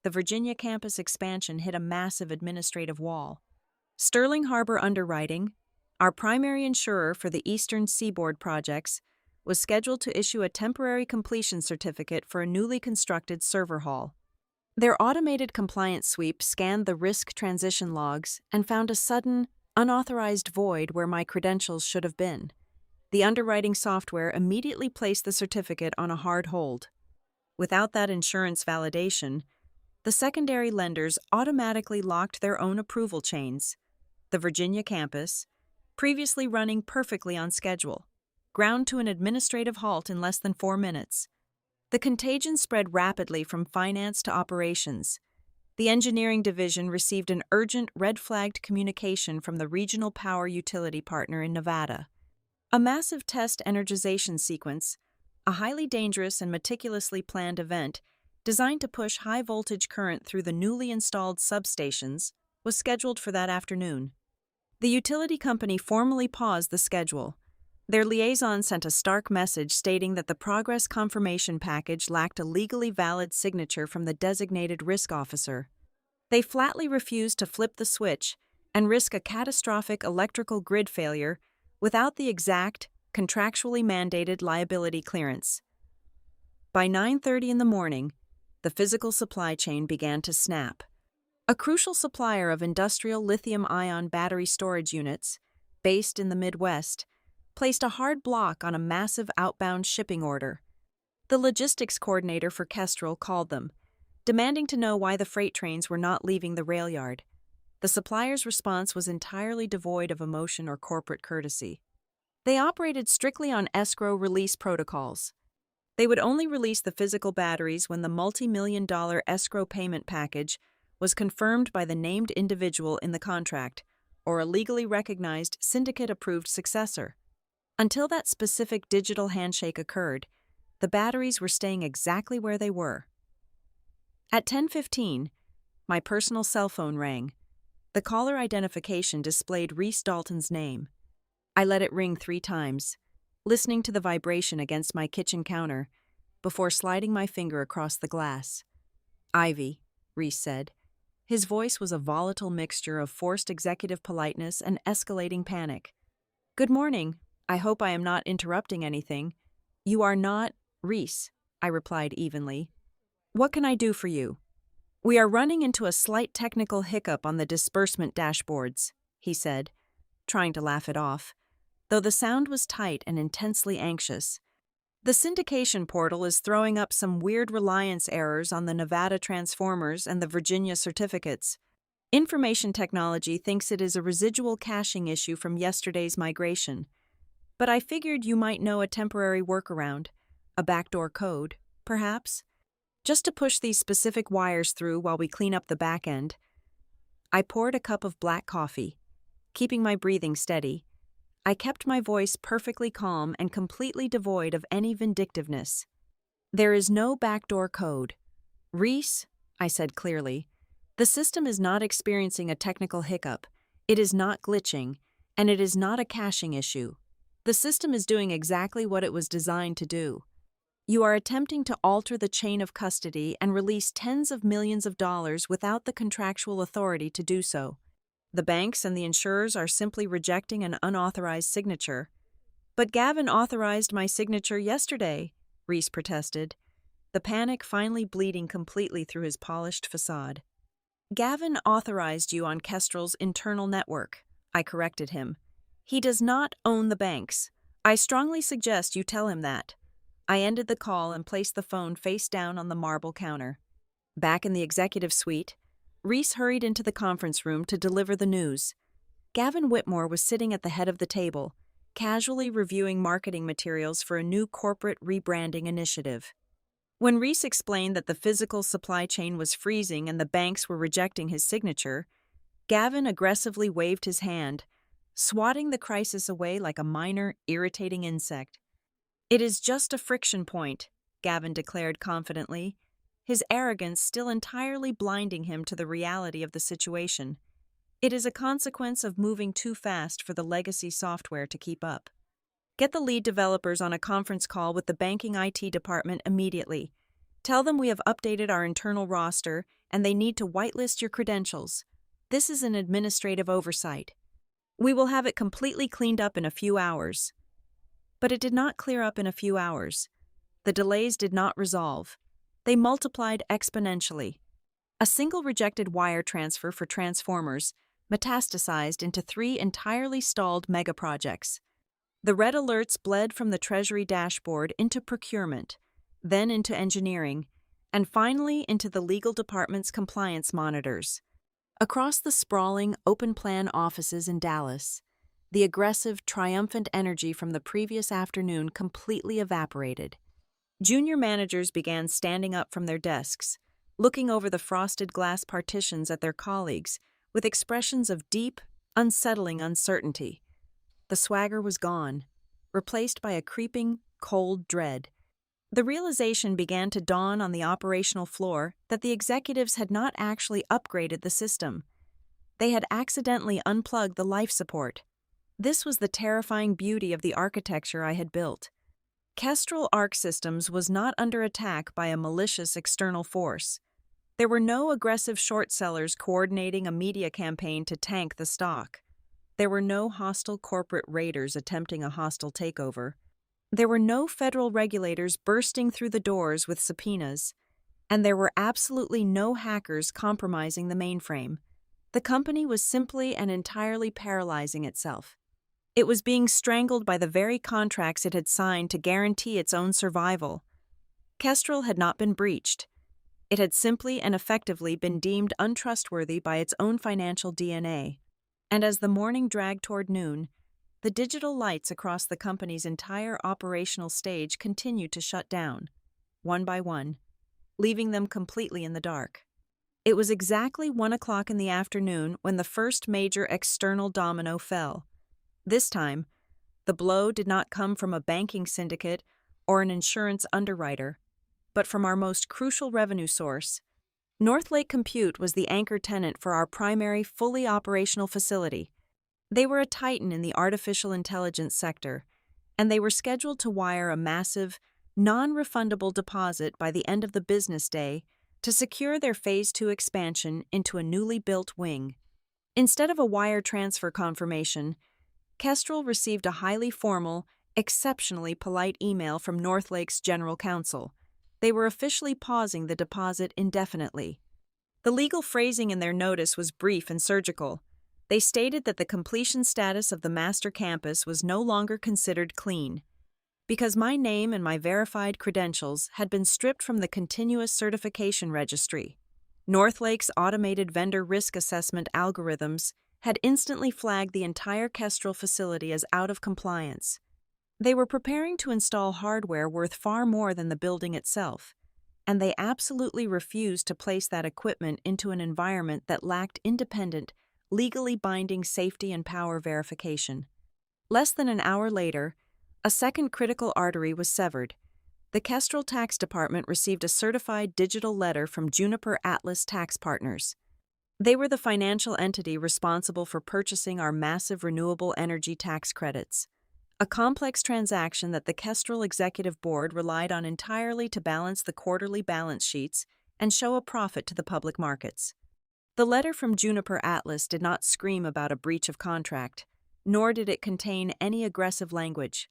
The Virginia campus expansion hit a massive administrative wall. Sterling Harbor Underwriting, our primary insurer for the Eastern Seaboard projects, was scheduled to issue a temporary completion certificate for a newly constructed server hall. Their automated compliance sweep scanned the risk transition logs and found a sudden, unauthorized void where my credentials should have been. The underwriting software immediately placed the certificate on a hard hold. Without that insurance validation, the secondary lenders automatically locked their own approval chains. The Virginia campus, previously running perfectly on schedule, ground to an administrative halt in less than 4 minutes. The contagion spread rapidly from finance to operations. The engineering division received an urgent red-flagged communication from the regional power utility partner in Nevada. A massive test energization sequence, a highly dangerous and meticulously planned event designed to push high-voltage current through the newly installed substations, was scheduled for that afternoon. The utility company formally paused the schedule. Their liaison sent a stark message stating that the progress confirmation package lacked a legally valid signature from the designated risk officer. They flatly refused to flip the switch and risk a catastrophic electrical grid failure without the exact, contractually mandated liability clearance. By 9:30 in the morning, the physical supply chain began to snap. A crucial supplier of industrial lithium-ion battery storage units, based in the Midwest, placed a hard block on a massive outbound shipping order. The logistics coordinator for Kestrel called them, demanding to know why the freight trains were not leaving the rail yard. The supplier's response was entirely devoid of emotion or corporate courtesy. They operated strictly on escrow release protocols. They would only release the physical batteries when the multi-million-dollar escrow payment package was confirmed by the named individual in the contract or a legally recognized syndicate-approved successor. Until that specific digital handshake occurred, the batteries were staying exactly where they were. At 10:15, my personal cell phone rang. The caller identification displayed Reese Dalton's name. I let it ring 3 times, listening to the vibration against my kitchen counter before sliding my finger across the glass. "Ivy," Reese said. His voice was a volatile mixture of forced executive politeness and escalating panic. "Good morning. I hope I am not interrupting anything." "You are not, Reese," I replied evenly. "What can I do for you?" "We are running into a slight technical hiccup on the disbursement dashboards," he said, trying to laugh it off, though the sound was tight and intensely anxious. "The syndication portal is throwing up some weird reliance errors on the Nevada transformers and the Virginia certificates. Information technology thinks it is a residual caching issue from yesterday's migration. But I figured you might know a temporary workaround, a backdoor code, perhaps, just to push these specific wires through while we clean up the back end." I poured a cup of black coffee, keeping my breathing steady. I kept my voice perfectly calm and completely devoid of any vindictiveness. "There is no backdoor code. Reese," I said clearly, "the system is not experiencing a technical hiccup, it is not glitching, and it is not a caching issue. The system is doing exactly what it was designed to do. You are attempting to alter the chain of custody and release tens of millions of dollars without the contractual authority to do so. The banks and the insurers are simply rejecting an unauthorized signature." "But Gavin authorized my signature yesterday," Reese protested, the panic finally bleeding completely through his polished facade. "Gavin authorized you on Kestrel's internal network," I corrected him. "He does not own the banks. I strongly suggest you tell him that." I ended the call and placed the phone face down on the marble counter. Back in the executive suite, Reese hurried into the conference room to deliver the news. Gavin Whitmore was sitting at the head of the table, casually reviewing marketing materials for a new corporate rebranding initiative. When Reese explained that the physical supply chain was freezing and the banks were rejecting his signature, Gavin aggressively waved his hand, swatting the crisis away like a minor, irritating insect. "It is just a friction point," Gavin declared confidently, his arrogance still entirely blinding him to the reality of the situation. "It is a consequence of moving too fast for the legacy software to keep up. Get the lead developers on a conference call with the banking IT department immediately. Tell them we have updated our internal roster and they need to whitelist your credentials. This is an administrative oversight. We will have it completely cleaned up in a few hours." But it did not clear up in a few hours. The delays did not resolve. They multiplied exponentially. A single rejected wire transfer for transformers metastasized into 3 entirely stalled megaprojects. The red alerts bled from the Treasury dashboard into procurement, then into engineering, and finally into the legal department's compliance monitors. Across the sprawling, open-plan offices in Dallas, the aggressive, triumphant energy from the previous afternoon completely evaporated. Junior managers began standing up from their desks, looking over the frosted glass partitions at their colleagues with expressions of deep, unsettling uncertainty. The swagger was gone, replaced by a creeping, cold dread. The realization began to dawn on the operational floor that the executives had not actually upgraded the system. They had accidentally unplugged the life support. This was the terrifying beauty of the architecture I had built. Kestrel Arc Systems was not under attack by a malicious external force. There were no aggressive short sellers coordinating a media campaign to tank the stock. There were no hostile corporate raiders attempting a hostile takeover. There were no federal regulators bursting through the doors with subpoenas. And there were absolutely no hackers compromising the mainframe. The company was simply and entirely paralyzing itself. It was being strangled by the very contracts it had signed to guarantee its own survival. Kestrel had not been breached. It had simply and effectively been deemed untrustworthy by its own financial DNA. And as the morning dragged toward noon, the digital lights across the company's entire operational stage continued to shut down, one by one, leaving them completely in the dark. It was exactly 1 o'clock in the afternoon when the first major external domino fell. This time, the blow did not come from a banking syndicate or an insurance underwriter, but from our most crucial revenue source. Northlake Compute was the anchor tenant for our primary fully operational facility. They were a titan in the artificial intelligence sector, and they were scheduled to wire a massive, non-refundable deposit by the end of the business day to secure their Phase 2 expansion into a newly built wing. Instead of a wire transfer confirmation, Kestrel received a highly formal, exceptionally polite email from Northlake's general counsel. They were officially pausing the deposit indefinitely. The legal phrasing in their notice was brief and surgical. They stated that the completion status of the master campus was no longer considered clean. Because my name and my verified credentials had been stripped from the continuous certification registry, Northlake's automated vendor risk assessment algorithms had instantly flagged the entire Kestrel facility as out of compliance. They were preparing to install hardware worth far more than the building itself, and they absolutely refused to place that equipment into an environment that lacked independent, legally binding safety and power verification. Less than an hour later, a second critical artery was severed. The Kestrel Tax Department received a certified digital letter from Juniper Atlas Tax Partners. They were the financial entity responsible for purchasing our massive renewable energy tax credits, a complex transaction that the Kestrel Executive Board relied on entirely to balance the quarterly balance sheets and show a profit to the public markets. The letter from Juniper Atlas did not scream about a breach of contract, nor did it contain any aggressive language.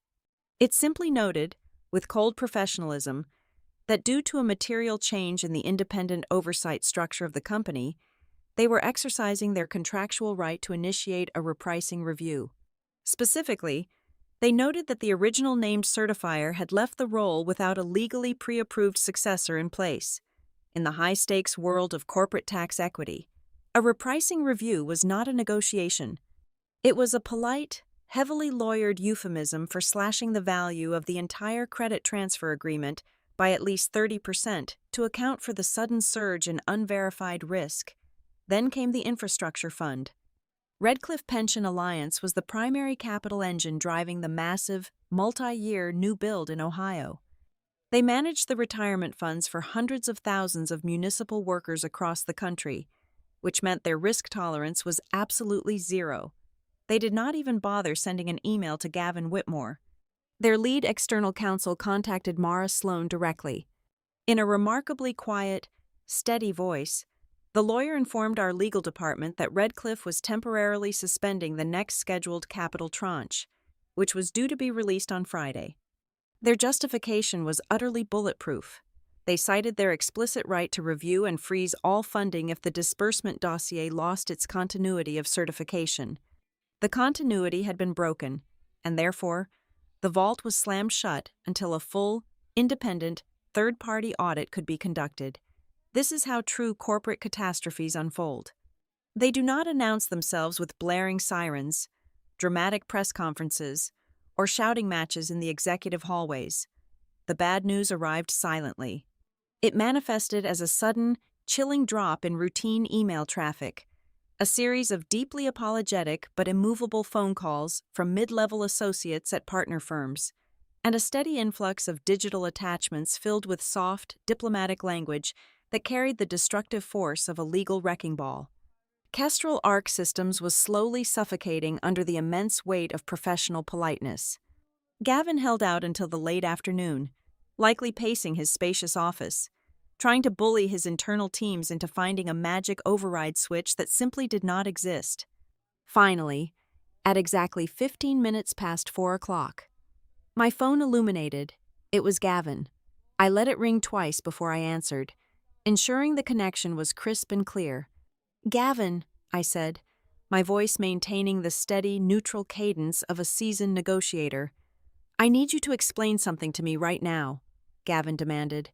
It simply noted, with cold professionalism, that due to a material change in the independent oversight structure of the company, they were exercising their contractual right to initiate a repricing review. Specifically, they noted that the original named certifier had left the role without a legally pre-approved successor in place. In the high-stakes world of corporate tax equity, a repricing review was not a negotiation. It was a polite, heavily lawyered euphemism for slashing the value of the entire credit transfer agreement by at least 30% to account for the sudden surge in unverified risk. Then came the infrastructure fund. Redcliffe Pension Alliance was the primary capital engine driving the massive, multi-year new build in Ohio. They managed the retirement funds for hundreds of thousands of municipal workers across the country, which meant their risk tolerance was absolutely zero. They did not even bother sending an email to Gavin Whitmore. Their lead external counsel contacted Mara Sloan directly. In a remarkably quiet, steady voice, the lawyer informed our legal department that Redcliffe was temporarily suspending the next scheduled capital tranche, which was due to be released on Friday. Their justification was utterly bulletproof. They cited their explicit right to review and freeze all funding if the disbursement dossier lost its continuity of certification. The continuity had been broken, and therefore, the vault was slammed shut until a full, independent, third-party audit could be conducted. This is how true corporate catastrophes unfold. They do not announce themselves with blaring sirens, dramatic press conferences, or shouting matches in the executive hallways. The bad news arrived silently. It manifested as a sudden, chilling drop in routine email traffic, a series of deeply apologetic but immovable phone calls from mid-level associates at partner firms, and a steady influx of digital attachments filled with soft, diplomatic language that carried the destructive force of a legal wrecking ball. Kestrel Arc Systems was slowly suffocating under the immense weight of professional politeness. Gavin held out until the late afternoon, likely pacing his spacious office, trying to bully his internal teams into finding a magic override switch that simply did not exist. Finally, at exactly 15 minutes past 4 o'clock, my phone illuminated. It was Gavin. I let it ring twice before I answered, ensuring the connection was crisp and clear. "Gavin," I said, my voice maintaining the steady, neutral cadence of a seasoned negotiator. "I need you to explain something to me right now," Gavin demanded.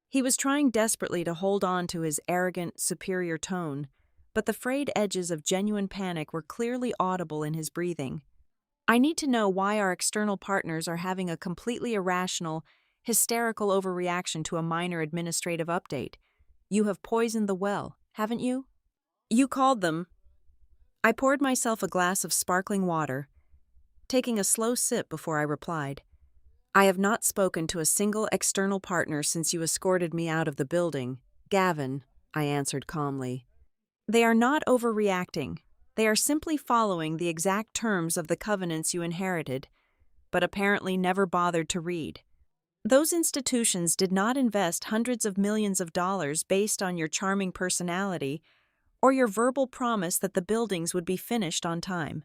He was trying desperately to hold on to his arrogant, superior tone, but the frayed edges of genuine panic were clearly audible in his breathing. "I need to know why our external partners are having a completely irrational, hysterical overreaction to a minor administrative update. You have poisoned the well, haven't you?" "You called them." I poured myself a glass of sparkling water, taking a slow sip before I replied. "I have not spoken to a single external partner since you escorted me out of the building, Gavin," I answered calmly. "They are not overreacting. They are simply following the exact terms of the covenants you inherited, but apparently never bothered to read. Those institutions did not invest hundreds of millions of dollars based on your charming personality or your verbal promise that the buildings would be finished on time.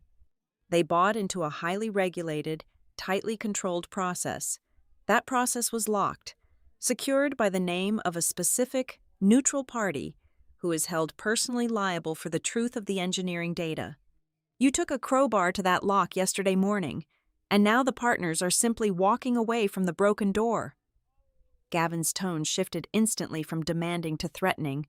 They bought into a highly regulated, tightly controlled process. That process was locked, secured by the name of a specific, neutral party who is held personally liable for the truth of the engineering data. You took a crowbar to that lock yesterday morning, and now the partners are simply walking away from the broken door." Gavin's tone shifted instantly from demanding to threatening.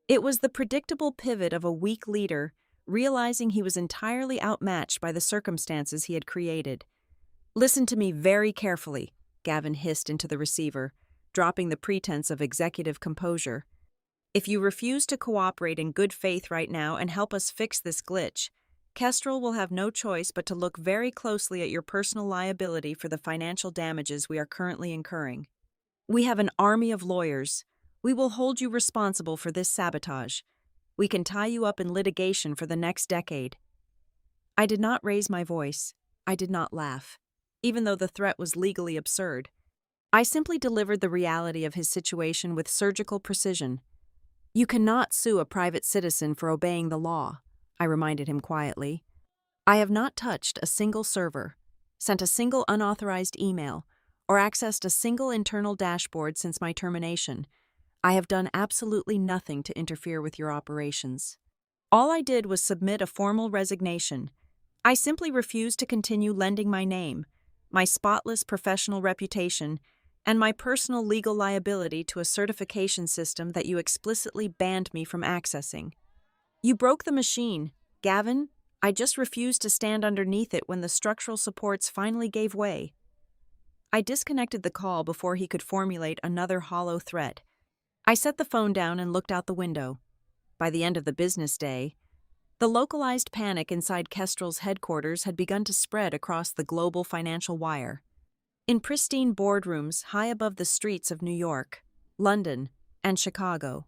It was the predictable pivot of a weak leader, realizing he was entirely outmatched by the circumstances he had created. "Listen to me very carefully," Gavin hissed into the receiver, dropping the pretense of executive composure. "If you refuse to cooperate in good faith right now and help us fix this glitch, Kestrel will have no choice but to look very closely at your personal liability for the financial damages we are currently incurring. We have an army of lawyers. We will hold you responsible for this sabotage. We can tie you up in litigation for the next decade." I did not raise my voice. I did not laugh, even though the threat was legally absurd. I simply delivered the reality of his situation with surgical precision. "You cannot sue a private citizen for obeying the law," I reminded him quietly. "I have not touched a single server, sent a single unauthorized email, or accessed a single internal dashboard since my termination. I have done absolutely nothing to interfere with your operations. All I did was submit a formal resignation. I simply refused to continue lending my name, my spotless professional reputation, and my personal legal liability to a certification system that you explicitly banned me from accessing. You broke the machine, Gavin. I just refused to stand underneath it when the structural supports finally gave way." I disconnected the call before he could formulate another hollow threat. I set the phone down and looked out the window. By the end of the business day, The localized panic inside Kestrel's headquarters had begun to spread across the global financial wire. In pristine boardrooms high above the streets of New York, London, and Chicago,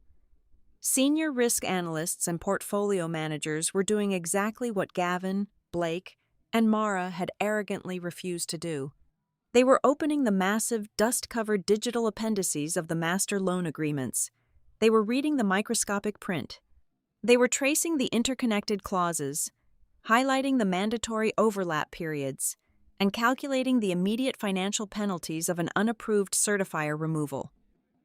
senior risk analysts and portfolio managers were doing exactly what Gavin, Blake, and Mara had arrogantly refused to do. They were opening the massive, dust-covered digital appendices of the master loan agreements. They were reading the microscopic print. They were tracing the interconnected clauses, highlighting the mandatory overlap periods, and calculating the immediate financial penalties of an unapproved certifier removal.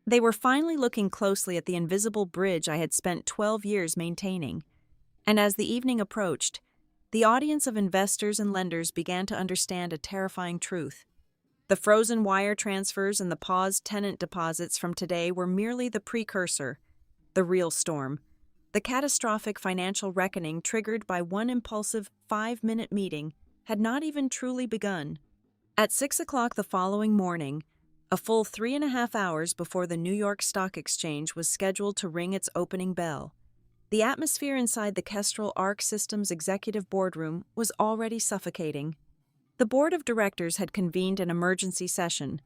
They were finally looking closely at the invisible bridge I had spent 12 years maintaining. And as the evening approached, the audience of investors and lenders began to understand a terrifying truth. The frozen wire transfers and the paused tenant deposits from today were merely the precursor, the real storm, the catastrophic financial reckoning triggered by one impulsive 5-minute meeting had not even truly begun. At 6 o'clock the following morning, a full 3.5 hours before the New York Stock Exchange was scheduled to ring its opening bell, the atmosphere inside the Kestrel Arc Systems executive boardroom was already suffocating. The board of directors had convened an emergency session.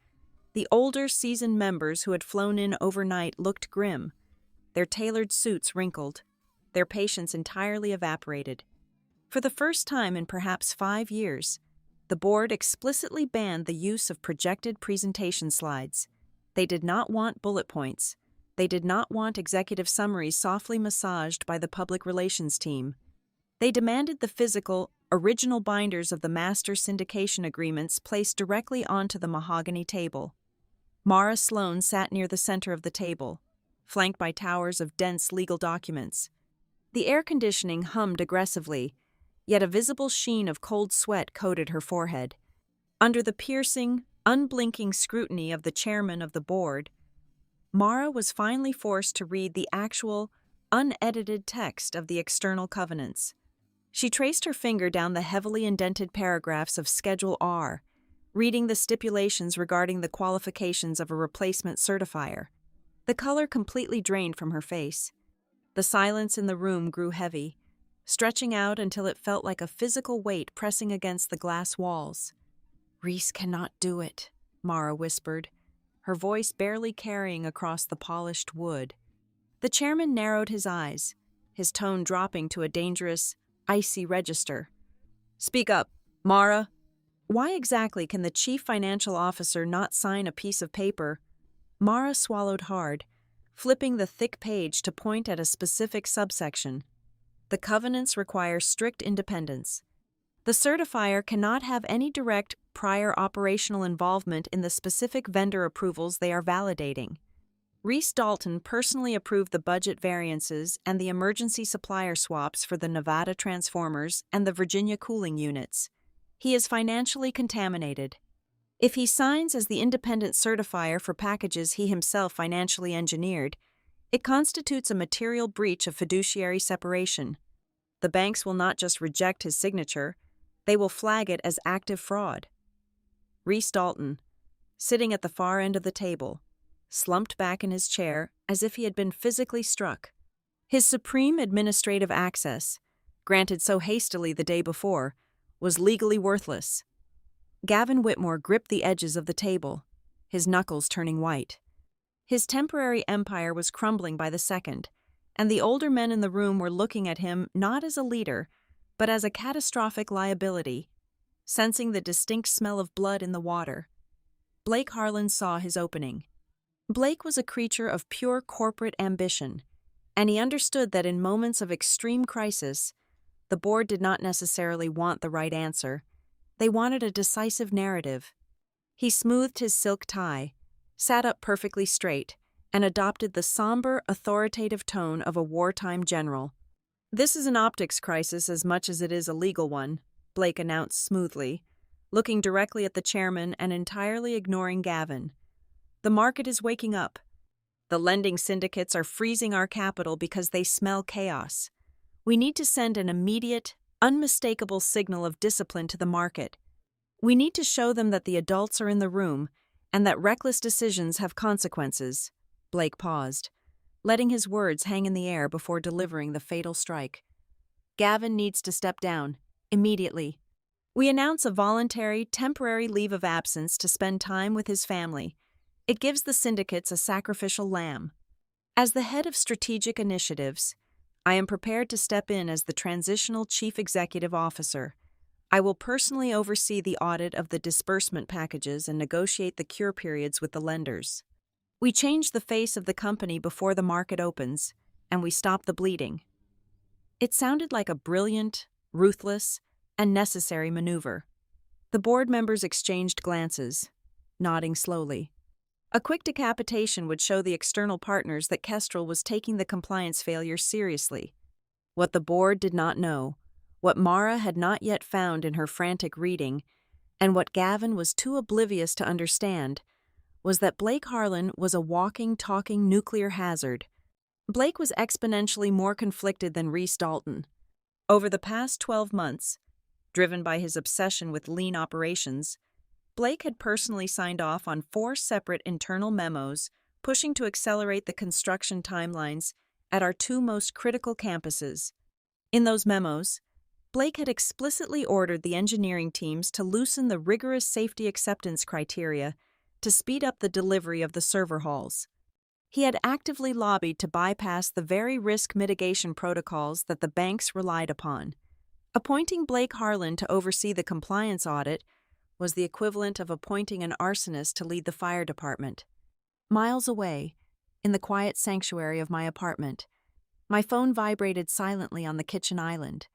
The older, seasoned members who had flown in overnight looked grim, their tailored suits wrinkled, their patience entirely evaporated. For the first time in perhaps 5 years, the board explicitly banned the use of projected presentation slides. They did not want bullet points. They did not want executive summaries softly massaged by the public relations team. They demanded the physical, original binders of the master syndication agreements placed directly onto the mahogany table. Mara Sloan sat near the center of the table, flanked by towers of dense legal documents. The air conditioning hummed aggressively, yet a visible sheen of cold sweat coated her forehead. Under the piercing, unblinking scrutiny of the chairman of the board, Mara was finally forced to read the actual, unedited text of the external covenants. She traced her finger down the heavily indented paragraphs of Schedule R, reading the stipulations regarding the qualifications of a replacement certifier. The color completely drained from her face. The silence in the room grew heavy, stretching out until it felt like a physical weight pressing against the glass walls. "Reese cannot do it," Mara whispered, her voice barely carrying across the polished wood. The chairman narrowed his eyes, his tone dropping to a dangerous, icy register. "Speak up, Mara. Why exactly can the chief financial officer not sign a piece of paper?" Mara swallowed hard, flipping the thick page to point at a specific subsection. The covenants require strict independence. The certifier cannot have any direct prior operational involvement in the specific vendor approvals they are validating. Reese Dalton personally approved the budget variances and the emergency supplier swaps for the Nevada transformers and the Virginia cooling units. He is financially contaminated. If he signs as the independent certifier for packages he himself financially engineered, it constitutes a material breach of fiduciary separation. The banks will not just reject his signature, they will flag it as active fraud. Reese Dalton, sitting at the far end of the table, slumped back in his chair as if he had been physically struck. His supreme administrative access, granted so hastily the day before, was legally worthless. Gavin Whitmore gripped the edges of the table, his knuckles turning white. His temporary empire was crumbling by the second, and the older men in the room were looking at him not as a leader, but as a catastrophic liability, sensing the distinct smell of blood in the water. Blake Harlan saw his opening. Blake was a creature of pure corporate ambition, and he understood that in moments of extreme crisis, the board did not necessarily want the right answer. They wanted a decisive narrative. He smoothed his silk tie, sat up perfectly straight, and adopted the somber, authoritative tone of a wartime general. "This is an optics crisis as much as it is a legal one," Blake announced smoothly, looking directly at the chairman and entirely ignoring Gavin. "The market is waking up. The lending syndicates are freezing our capital because they smell chaos. We need to send an immediate, unmistakable signal of discipline to the market. We need to show them that the adults are in the room and that reckless decisions have consequences." Blake paused, letting his words hang in the air before delivering the fatal strike. Gavin needs to step down, immediately. We announce a voluntary, temporary leave of absence to spend time with his family. It gives the syndicates a sacrificial lamb. As the head of strategic initiatives, I am prepared to step in as the transitional chief executive officer. I will personally oversee the audit of the disbursement packages and negotiate the cure periods with the lenders. We change the face of the company before the market opens, and we stop the bleeding. It sounded like a brilliant, ruthless, and necessary maneuver. The board members exchanged glances, nodding slowly. A quick decapitation would show the external partners that Kestrel was taking the compliance failure seriously. What the board did not know, what Mara had not yet found in her frantic reading, and what Gavin was too oblivious to understand, was that Blake Harlan was a walking, talking nuclear hazard. Blake was exponentially more conflicted than Reese Dalton. Over the past 12 months, driven by his obsession with lean operations, Blake had personally signed off on 4 separate internal memos pushing to accelerate the construction timelines at our 2 most critical campuses. In those memos, Blake had explicitly ordered the engineering teams to loosen the rigorous safety acceptance criteria to speed up the delivery of the server halls. He had actively lobbied to bypass the very risk mitigation protocols that the banks relied upon. Appointing Blake Harlan to oversee the compliance audit was the equivalent of appointing an arsonist to lead the fire department. Miles away, in the quiet sanctuary of my apartment, my phone vibrated silently on the kitchen island.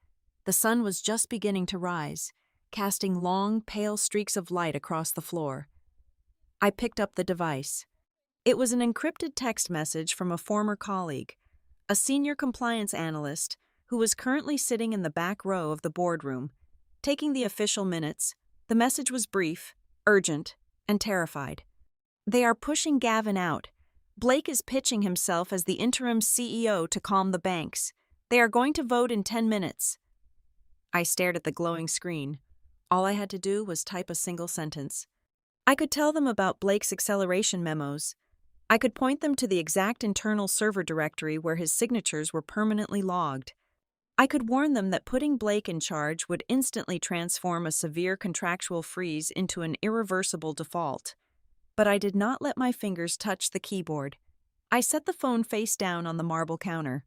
The sun was just beginning to rise, casting long, pale streaks of light across the floor. I picked up the device. It was an encrypted text message from a former colleague, a senior compliance analyst who was currently sitting in the back row of the boardroom. Taking the official minutes, the message was brief, urgent, and terrified. They are pushing Gavin out. Blake is pitching himself as the interim CEO to calm the banks. They are going to vote in 10 minutes. I stared at the glowing screen. All I had to do was type a single sentence. I could tell them about Blake's acceleration memos. I could point them to the exact internal server directory where his signatures were permanently logged. I could warn them that putting Blake in charge would instantly transform a severe contractual freeze into an irreversible default. But I did not let my fingers touch the keyboard. I set the phone face down on the marble counter.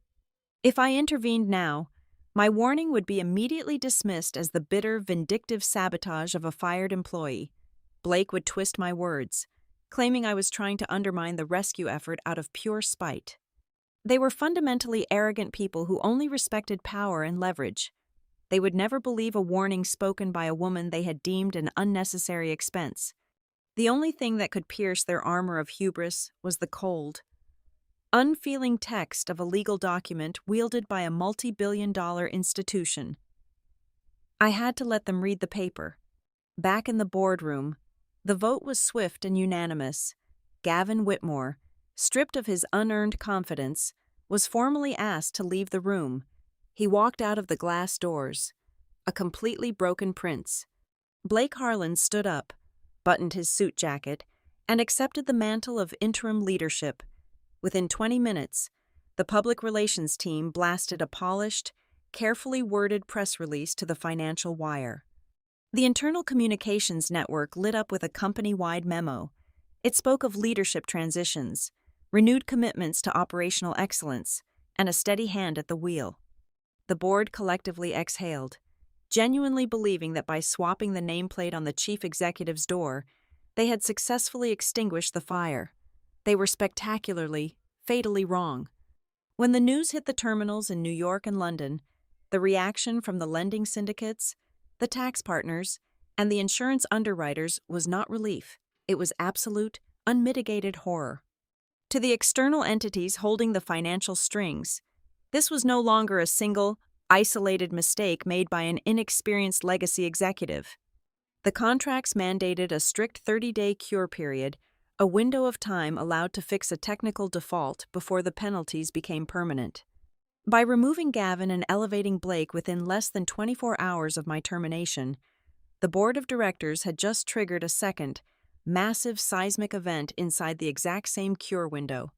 If I intervened now, my warning would be immediately dismissed as the bitter, vindictive sabotage of a fired employee. Blake would twist my words, claiming I was trying to undermine the rescue effort out of pure spite. They were fundamentally arrogant people who only respected power and leverage. They would never believe a warning spoken by a woman they had deemed an unnecessary expense. The only thing that could pierce their armor of hubris was the cold, unfeeling text of a legal document wielded by a multi-billion-dollar institution. I had to let them read the paper. Back in the boardroom, the vote was swift and unanimous. Gavin Whitmore, stripped of his unearned confidence, was formally asked to leave the room. He walked out of the glass doors, a completely broken prince. Blake Harlan stood up, buttoned his suit jacket, and accepted the mantle of interim leadership. Within 20 minutes, the public relations team blasted a polished, carefully worded press release to the Financial Wire. The internal communications network lit up with a company-wide memo. It spoke of leadership transitions, renewed commitments to operational excellence, and a steady hand at the wheel. The board collectively exhaled, genuinely believing that by swapping the nameplate on the chief executive's door, they had successfully extinguished the fire. They were spectacularly, fatally wrong. When the news hit the terminals in New York and London, the reaction from the lending syndicates, the tax partners, and the insurance underwriters was not relief. It was absolute, unmitigated horror. To the external entities holding the financial strings, this was no longer a single, isolated mistake made by an inexperienced legacy executive. The contracts mandated a strict 30-day cure period, a window of time allowed to fix a technical default before the penalties became permanent. By removing Gavin and elevating Blake within less than 24 hours of my termination, the board of directors had just triggered a second, massive seismic event inside the exact same cure window.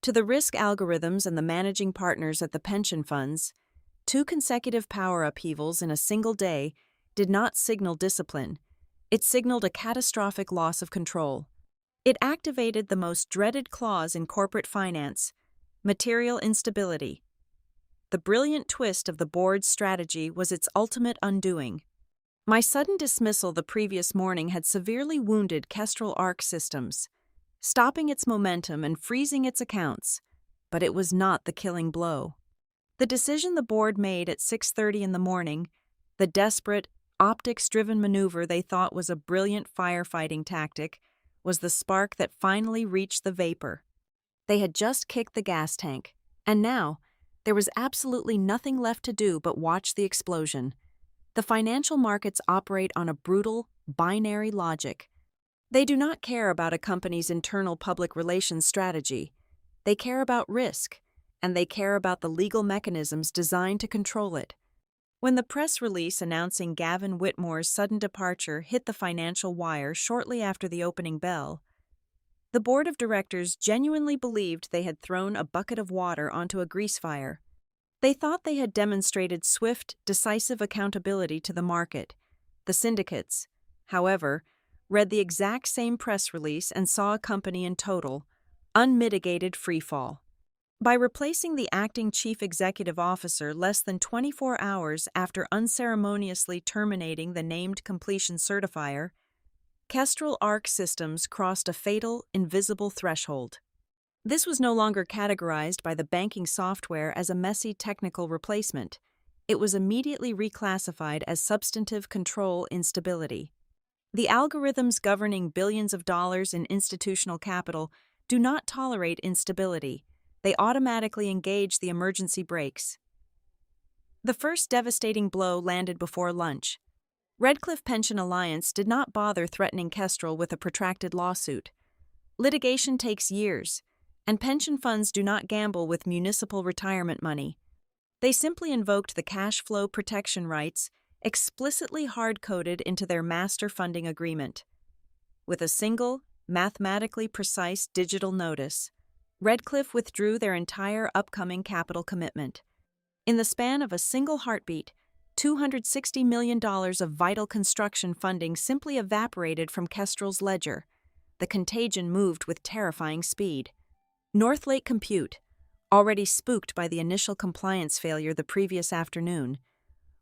To the risk algorithms and the managing partners at the pension funds, 2 consecutive power upheavals in a single day did not signal discipline. It signaled a catastrophic loss of control. It activated the most dreaded clause in corporate finance: material instability. The brilliant twist of the board's strategy was its ultimate undoing. My sudden dismissal the previous morning had severely wounded Kestrel Arc Systems, stopping its momentum and freezing its accounts, but it was not the killing blow. The decision the board made at 6:30 in the morning, the desperate, optics-driven maneuver they thought was a brilliant firefighting tactic, was the spark that finally reached the vapor. They had just kicked the gas tank, and now there was absolutely nothing left to do but watch the explosion. The financial markets operate on a brutal, binary logic. They do not care about a company's internal public relations strategy. They care about risk, and they care about the legal mechanisms designed to control it. When the press release announcing Gavin Whitmore's sudden departure hit the financial wire shortly after the opening bell, the board of directors genuinely believed they had thrown a bucket of water onto a grease fire. They thought they had demonstrated swift, decisive accountability to the market. The syndicates, however, read the exact same press release and saw a company in total, unmitigated freefall. By replacing the acting chief executive officer less than 24 hours after unceremoniously terminating the named completion certifier, Kestrel Arc Systems crossed a fatal, invisible threshold. This was no longer categorized by the banking software as a messy technical replacement. It was immediately reclassified as substantive control instability. The algorithms governing billions of dollars in institutional capital do not tolerate instability. They automatically engage the emergency brakes. The first devastating blow landed before lunch. Redcliffe Pension Alliance did not bother threatening Kestrel with a protracted lawsuit. Litigation takes years, and pension funds do not gamble with municipal retirement money. They simply invoked the cash flow protection rights explicitly hard-coded into their master funding agreement. With a single, mathematically precise digital notice, Redcliffe withdrew their entire upcoming capital commitment. In the span of a single heartbeat, $260 million of vital construction funding simply evaporated from Kestrel's ledger. The contagion moved with terrifying speed. Northlake Compute, already spooked by the initial compliance failure the previous afternoon,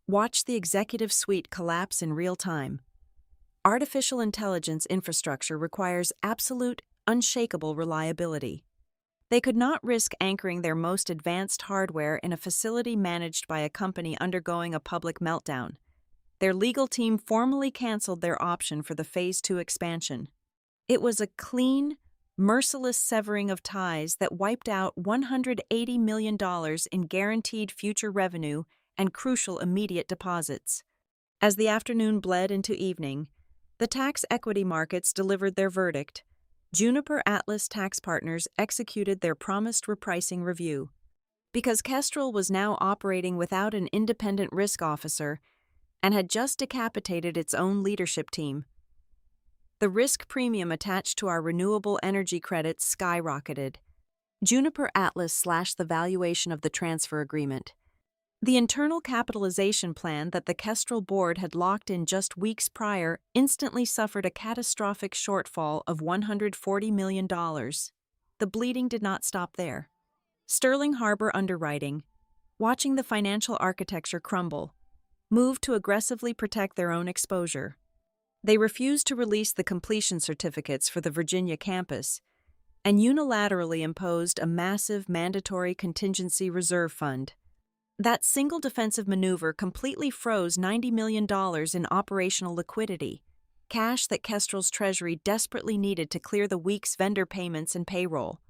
watched the executive suite collapse in real time. Artificial intelligence infrastructure requires absolute, unshakable reliability. They could not risk anchoring their most advanced hardware in a facility managed by a company undergoing a public meltdown. Their legal team formally canceled their option for the Phase 2 expansion. It was a clean, merciless severing of ties that wiped out $180 million in guaranteed future revenue and crucial immediate deposits. As the afternoon bled into evening, the tax equity markets delivered their verdict. Juniper Atlas Tax Partners executed their promised repricing review. Because Kestrel was now operating without an independent risk officer and had just decapitated its own leadership team, the risk premium attached to our renewable energy credits skyrocketed. Juniper Atlas slashed the valuation of the transfer agreement. The internal capitalization plan that the Kestrel board had locked in just weeks prior instantly suffered a catastrophic shortfall of $140 million. The bleeding did not stop there. Sterling Harbor Underwriting, watching the financial architecture crumble, moved to aggressively protect their own exposure. They refused to release the completion certificates for the Virginia campus and unilaterally imposed a massive mandatory contingency reserve fund. That single defensive maneuver completely froze $90 million in operational liquidity, cash that Kestrel's treasury desperately needed to clear the week's vendor payments and payroll.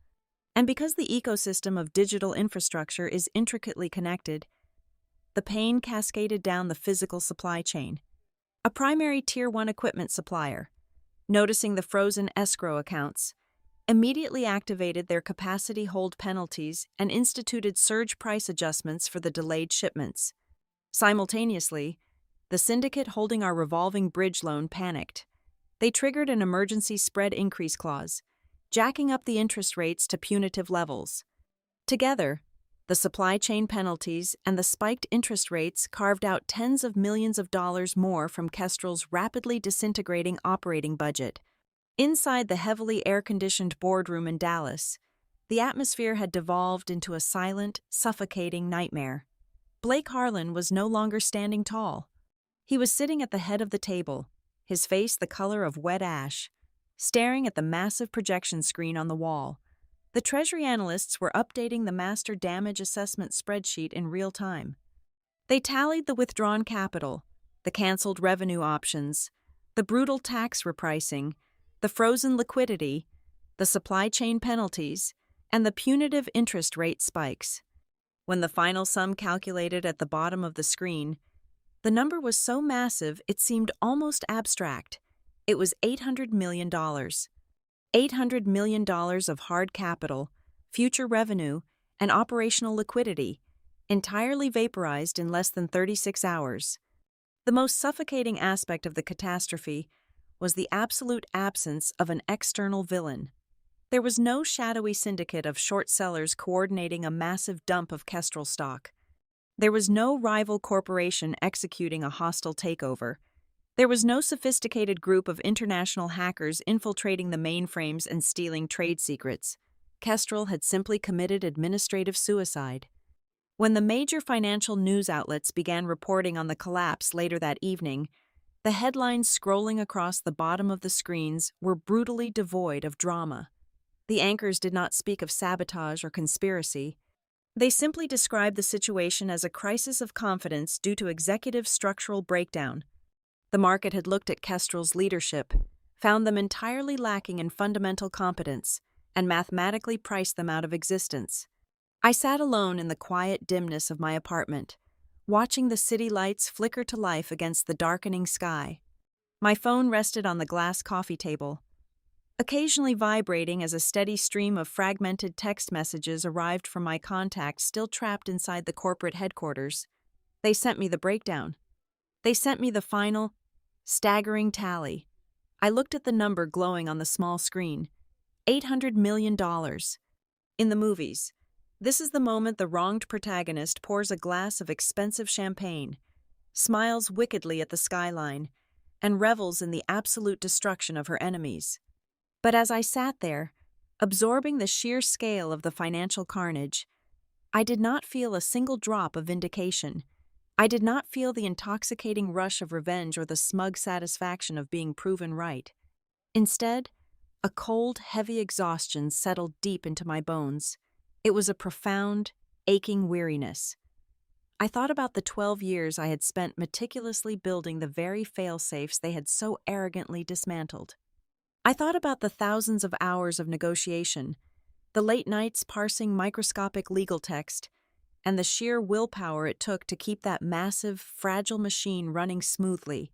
And because the ecosystem of digital infrastructure is intricately connected, the pain cascaded down the physical supply chain. A primary Tier 1 equipment supplier, noticing the frozen escrow accounts, immediately activated their capacity hold penalties and instituted surge price adjustments for the delayed shipments. Simultaneously, the syndicate holding our revolving bridge loan panicked. They triggered an emergency spread increase clause, jacking up the interest rates to punitive levels. Together, The supply chain penalties and the spiked interest rates carved out tens of millions of dollars more from Kestrel's rapidly disintegrating operating budget. Inside the heavily air-conditioned boardroom in Dallas, the atmosphere had devolved into a silent, suffocating nightmare. Blake Harlan was no longer standing tall. He was sitting at the head of the table, his face the color of wet ash, staring at the massive projection screen on the wall. The Treasury analysts were updating the master damage assessment spreadsheet in real time. They tallied the withdrawn capital, the canceled revenue options, the brutal tax repricing, the frozen liquidity, the supply chain penalties, and the punitive interest rate spikes. When the final sum calculated at the bottom of the screen, the number was so massive it seemed almost abstract. It was $800 million. $800 million of hard capital, future revenue, and operational liquidity, entirely vaporized in less than 36 hours. The most suffocating aspect of the catastrophe was the absolute absence of an external villain. There was no shadowy syndicate of short sellers coordinating a massive dump of Kestrel stock. There was no rival corporation executing a hostile takeover. There was no sophisticated group of international hackers infiltrating the mainframes and stealing trade secrets. Kestrel had simply committed administrative suicide. When the major financial news outlets began reporting on the collapse later that evening, the headlines scrolling across the bottom of the screens were brutally devoid of drama. The anchors did not speak of sabotage or conspiracy. They simply described the situation as a crisis of confidence due to executive structural breakdown. The market had looked at Kestrel's leadership, found them entirely lacking in fundamental competence, and mathematically priced them out of existence. I sat alone in the quiet dimness of my apartment, watching the city lights flicker to life against the darkening sky. My phone rested on the glass coffee table, occasionally vibrating as a steady stream of fragmented text messages arrived from my contacts still trapped inside the corporate headquarters. They sent me the breakdown. They sent me the final, staggering tally. I looked at the number glowing on the small screen. $800 million. In the movies, this is the moment the wronged protagonist pours a glass of expensive champagne, smiles wickedly at the skyline, and revels in the absolute destruction of her enemies. But as I sat there, absorbing the sheer scale of the financial carnage, I did not feel a single drop of vindication. I did not feel the intoxicating rush of revenge or the smug satisfaction of being proven right. Instead, a cold, heavy exhaustion settled deep into my bones. It was a profound, aching weariness. I thought about the 12 years I had spent meticulously building the very fail-safes they had so arrogantly dismantled. I thought about the thousands of hours of negotiation, the late nights parsing microscopic legal text, and the sheer willpower it took to keep that massive, fragile machine running smoothly.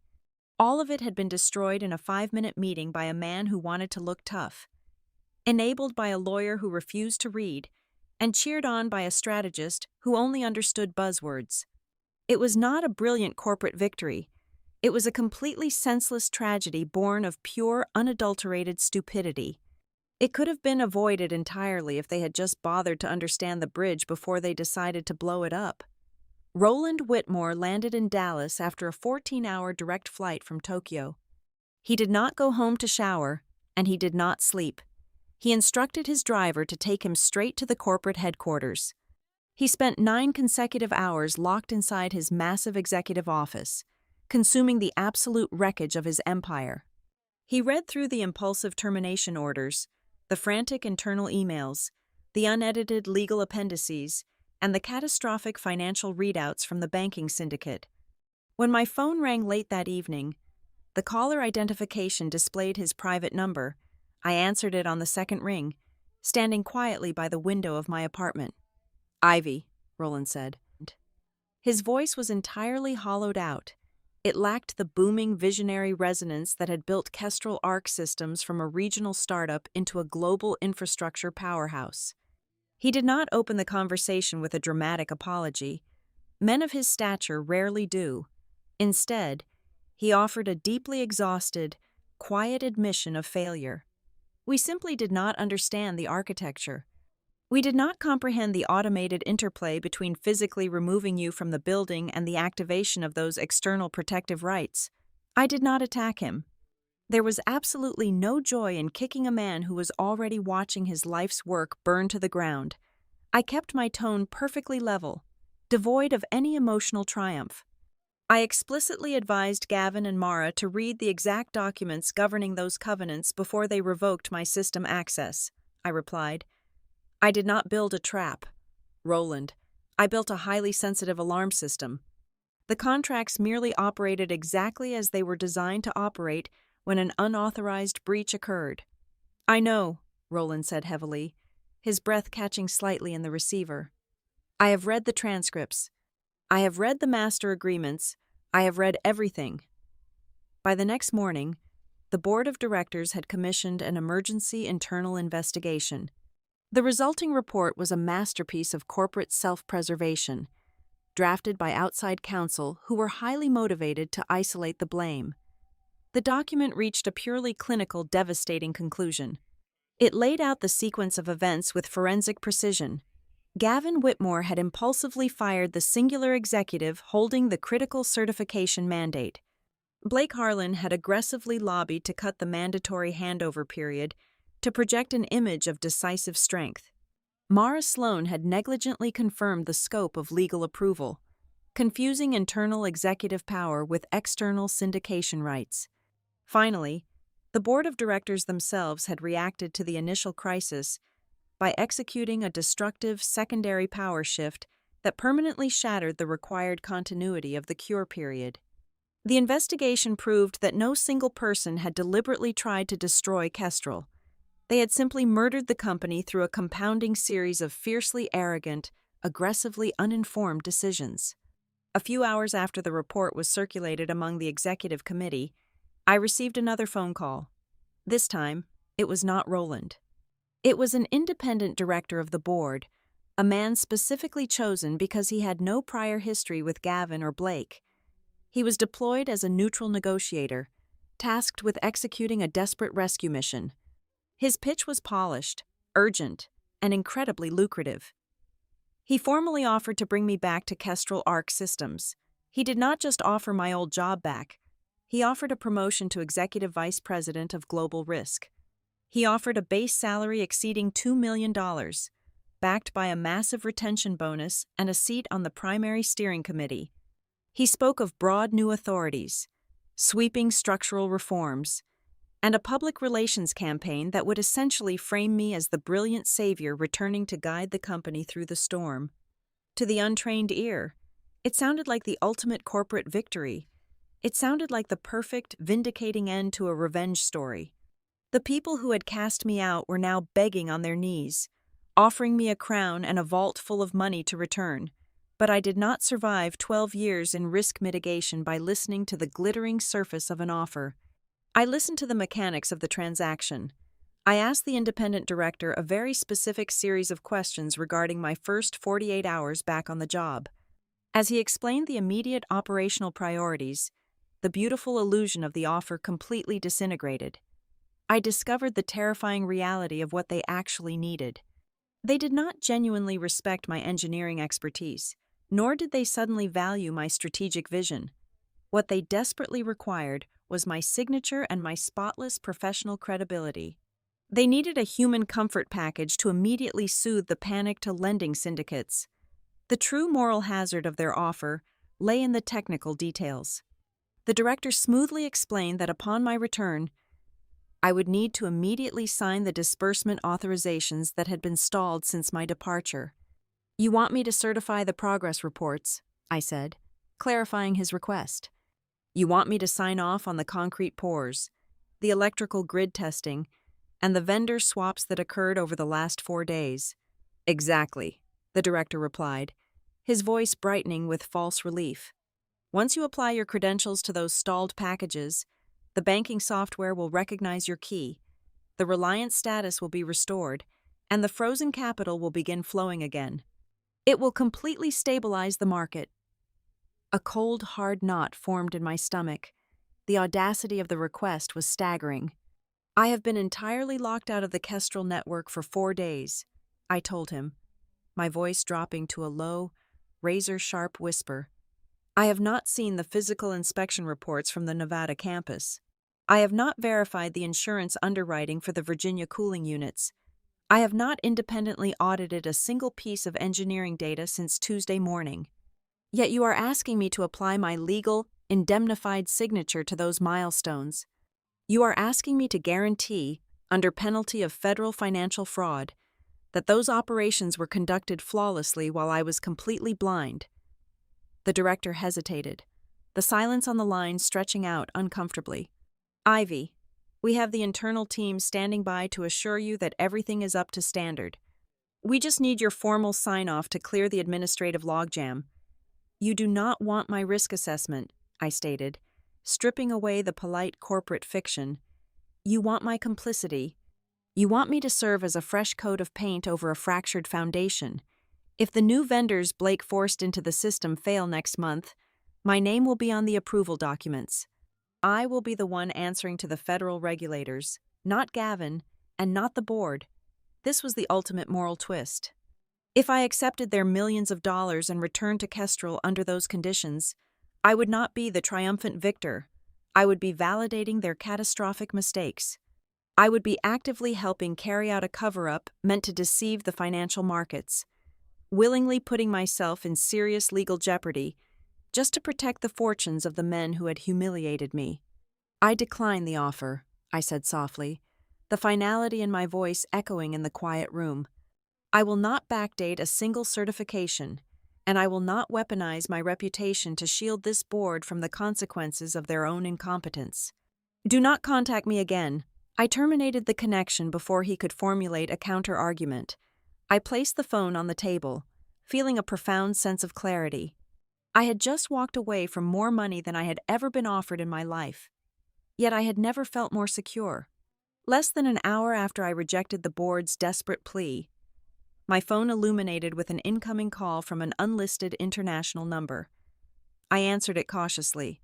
All of it had been destroyed in a 5-minute meeting by a man who wanted to look tough, enabled by a lawyer who refused to read, and cheered on by a strategist who only understood buzzwords. It was not a brilliant corporate victory. It was a completely senseless tragedy born of pure, unadulterated stupidity. It could have been avoided entirely if they had just bothered to understand the bridge before they decided to blow it up. Roland Whitmore landed in Dallas after a 14-hour direct flight from Tokyo. He did not go home to shower, and he did not sleep. He instructed his driver to take him straight to the corporate headquarters. He spent 9 consecutive hours locked inside his massive executive office, consuming the absolute wreckage of his empire. He read through the impulsive termination orders, the frantic internal emails, the unedited legal appendices, and the catastrophic financial readouts from the banking syndicate. When my phone rang late that evening, the caller identification displayed his private number. I answered it on the second ring, standing quietly by the window of my apartment. "Ivy," Roland said. His voice was entirely hollowed out. It lacked the booming visionary resonance that had built Kestrel Arc Systems from a regional startup into a global infrastructure powerhouse. He did not open the conversation with a dramatic apology. Men of his stature rarely do. Instead, he offered a deeply exhausted, quiet admission of failure. We simply did not understand the architecture. We did not comprehend the automated interplay between physically removing you from the building and the activation of those external protective rights. I did not attack him. There was absolutely no joy in kicking a man who was already watching his life's work burn to the ground. I kept my tone perfectly level, devoid of any emotional triumph. I explicitly advised Gavin and Mara to read the exact documents governing those covenants before they revoked my system access, I replied. I did not build a trap, Roland. I built a highly sensitive alarm system. The contracts merely operated exactly as they were designed to operate when an unauthorized breach occurred. I know, Roland said heavily, his breath catching slightly in the receiver. I have read the transcripts. I have read the master agreements. I have read everything. By the next morning, the board of directors had commissioned an emergency internal investigation. The resulting report was a masterpiece of corporate self-preservation, drafted by outside counsel who were highly motivated to isolate the blame. The document reached a purely clinical, devastating conclusion. It laid out the sequence of events with forensic precision. Gavin Whitmore had impulsively fired the singular executive holding the critical certification mandate. Blake Harlan had aggressively lobbied to cut the mandatory handover period to project an image of decisive strength. Mara Sloan had negligently confirmed the scope of legal approval, confusing internal executive power with external syndication rights. Finally, the board of directors themselves had reacted to the initial crisis by executing a destructive secondary power shift that permanently shattered the required continuity of the cure period. The investigation proved that no single person had deliberately tried to destroy Kestrel. They had simply murdered the company through a compounding series of fiercely arrogant, aggressively uninformed decisions. A few hours after the report was circulated among the executive committee, I received another phone call. This time, it was not Roland. It was an independent director of the board, a man specifically chosen because he had no prior history with Gavin or Blake. He was deployed as a neutral negotiator, tasked with executing a desperate rescue mission. His pitch was polished, urgent, and incredibly lucrative. He formally offered to bring me back to Kestrel Arc Systems. He did not just offer my old job back. He offered a promotion to Executive Vice President of Global Risk. He offered a base salary exceeding $2 million, backed by a massive retention bonus and a seat on the primary steering committee. He spoke of broad new authorities, sweeping structural reforms, and a public relations campaign that would essentially frame me as the brilliant savior returning to guide the company through the storm. To the untrained ear, it sounded like the ultimate corporate victory. It sounded like the perfect, vindicating end to a revenge story. The people who had cast me out were now begging on their knees, offering me a crown and a vault full of money to return. But I did not survive 12 years in risk mitigation by listening to the glittering surface of an offer. I listened to the mechanics of the transaction. I asked the independent director a very specific series of questions regarding my first 48 hours back on the job. As he explained the immediate operational priorities, the beautiful illusion of the offer completely disintegrated. I discovered the terrifying reality of what they actually needed. They did not genuinely respect my engineering expertise, nor did they suddenly value my strategic vision. What they desperately required was my signature and my spotless professional credibility. They needed a human comfort package to immediately soothe the panic to lending syndicates. The true moral hazard of their offer lay in the technical details. The director smoothly explained that upon my return, I would need to immediately sign the disbursement authorizations that had been stalled since my departure. "You want me to certify the progress reports," I said, clarifying his request. "You want me to sign off on the concrete pours, the electrical grid testing, and the vendor swaps that occurred over the last 4 days." "Exactly," the director replied, his voice brightening with false relief. "Once you apply your credentials to those stalled packages, the banking software will recognize your key, the reliance status will be restored, and the frozen capital will begin flowing again. It will completely stabilize the market." A cold, hard knot formed in my stomach. The audacity of the request was staggering. I have been entirely locked out of the Kestrel network for 4 days. I told him, my voice dropping to a low, razor-sharp whisper. I have not seen the physical inspection reports from the Nevada campus. I have not verified the insurance underwriting for the Virginia cooling units. I have not independently audited a single piece of engineering data since Tuesday morning. Yet you are asking me to apply my legal, indemnified signature to those milestones. You are asking me to guarantee, under penalty of federal financial fraud, that those operations were conducted flawlessly while I was completely blind. The director hesitated, the silence on the line stretching out uncomfortably. Ivy, we have the internal team standing by to assure you that everything is up to standard. We just need your formal sign-off to clear the administrative logjam. You do not want my risk assessment, I stated, stripping away the polite corporate fiction. You want my complicity. You want me to serve as a fresh coat of paint over a fractured foundation. If the new vendors Blake forced into the system fail next month, my name will be on the approval documents. I will be the one answering to the federal regulators, not Gavin, and not the board. This was the ultimate moral twist. If I accepted their millions of dollars and returned to Kestrel under those conditions, I would not be the triumphant victor. I would be validating their catastrophic mistakes. I would be actively helping carry out a cover-up meant to deceive the financial markets, willingly putting myself in serious legal jeopardy just to protect the fortunes of the men who had humiliated me. I decline the offer, I said softly, the finality in my voice echoing in the quiet room. I will not backdate a single certification, and I will not weaponize my reputation to shield this board from the consequences of their own incompetence. Do not contact me again. I terminated the connection before he could formulate a counter-argument. I placed the phone on the table, feeling a profound sense of clarity. I had just walked away from more money than I had ever been offered in my life. Yet I had never felt more secure. Less than an hour after I rejected the board's desperate plea, my phone illuminated with an incoming call from an unlisted international number. I answered it cautiously.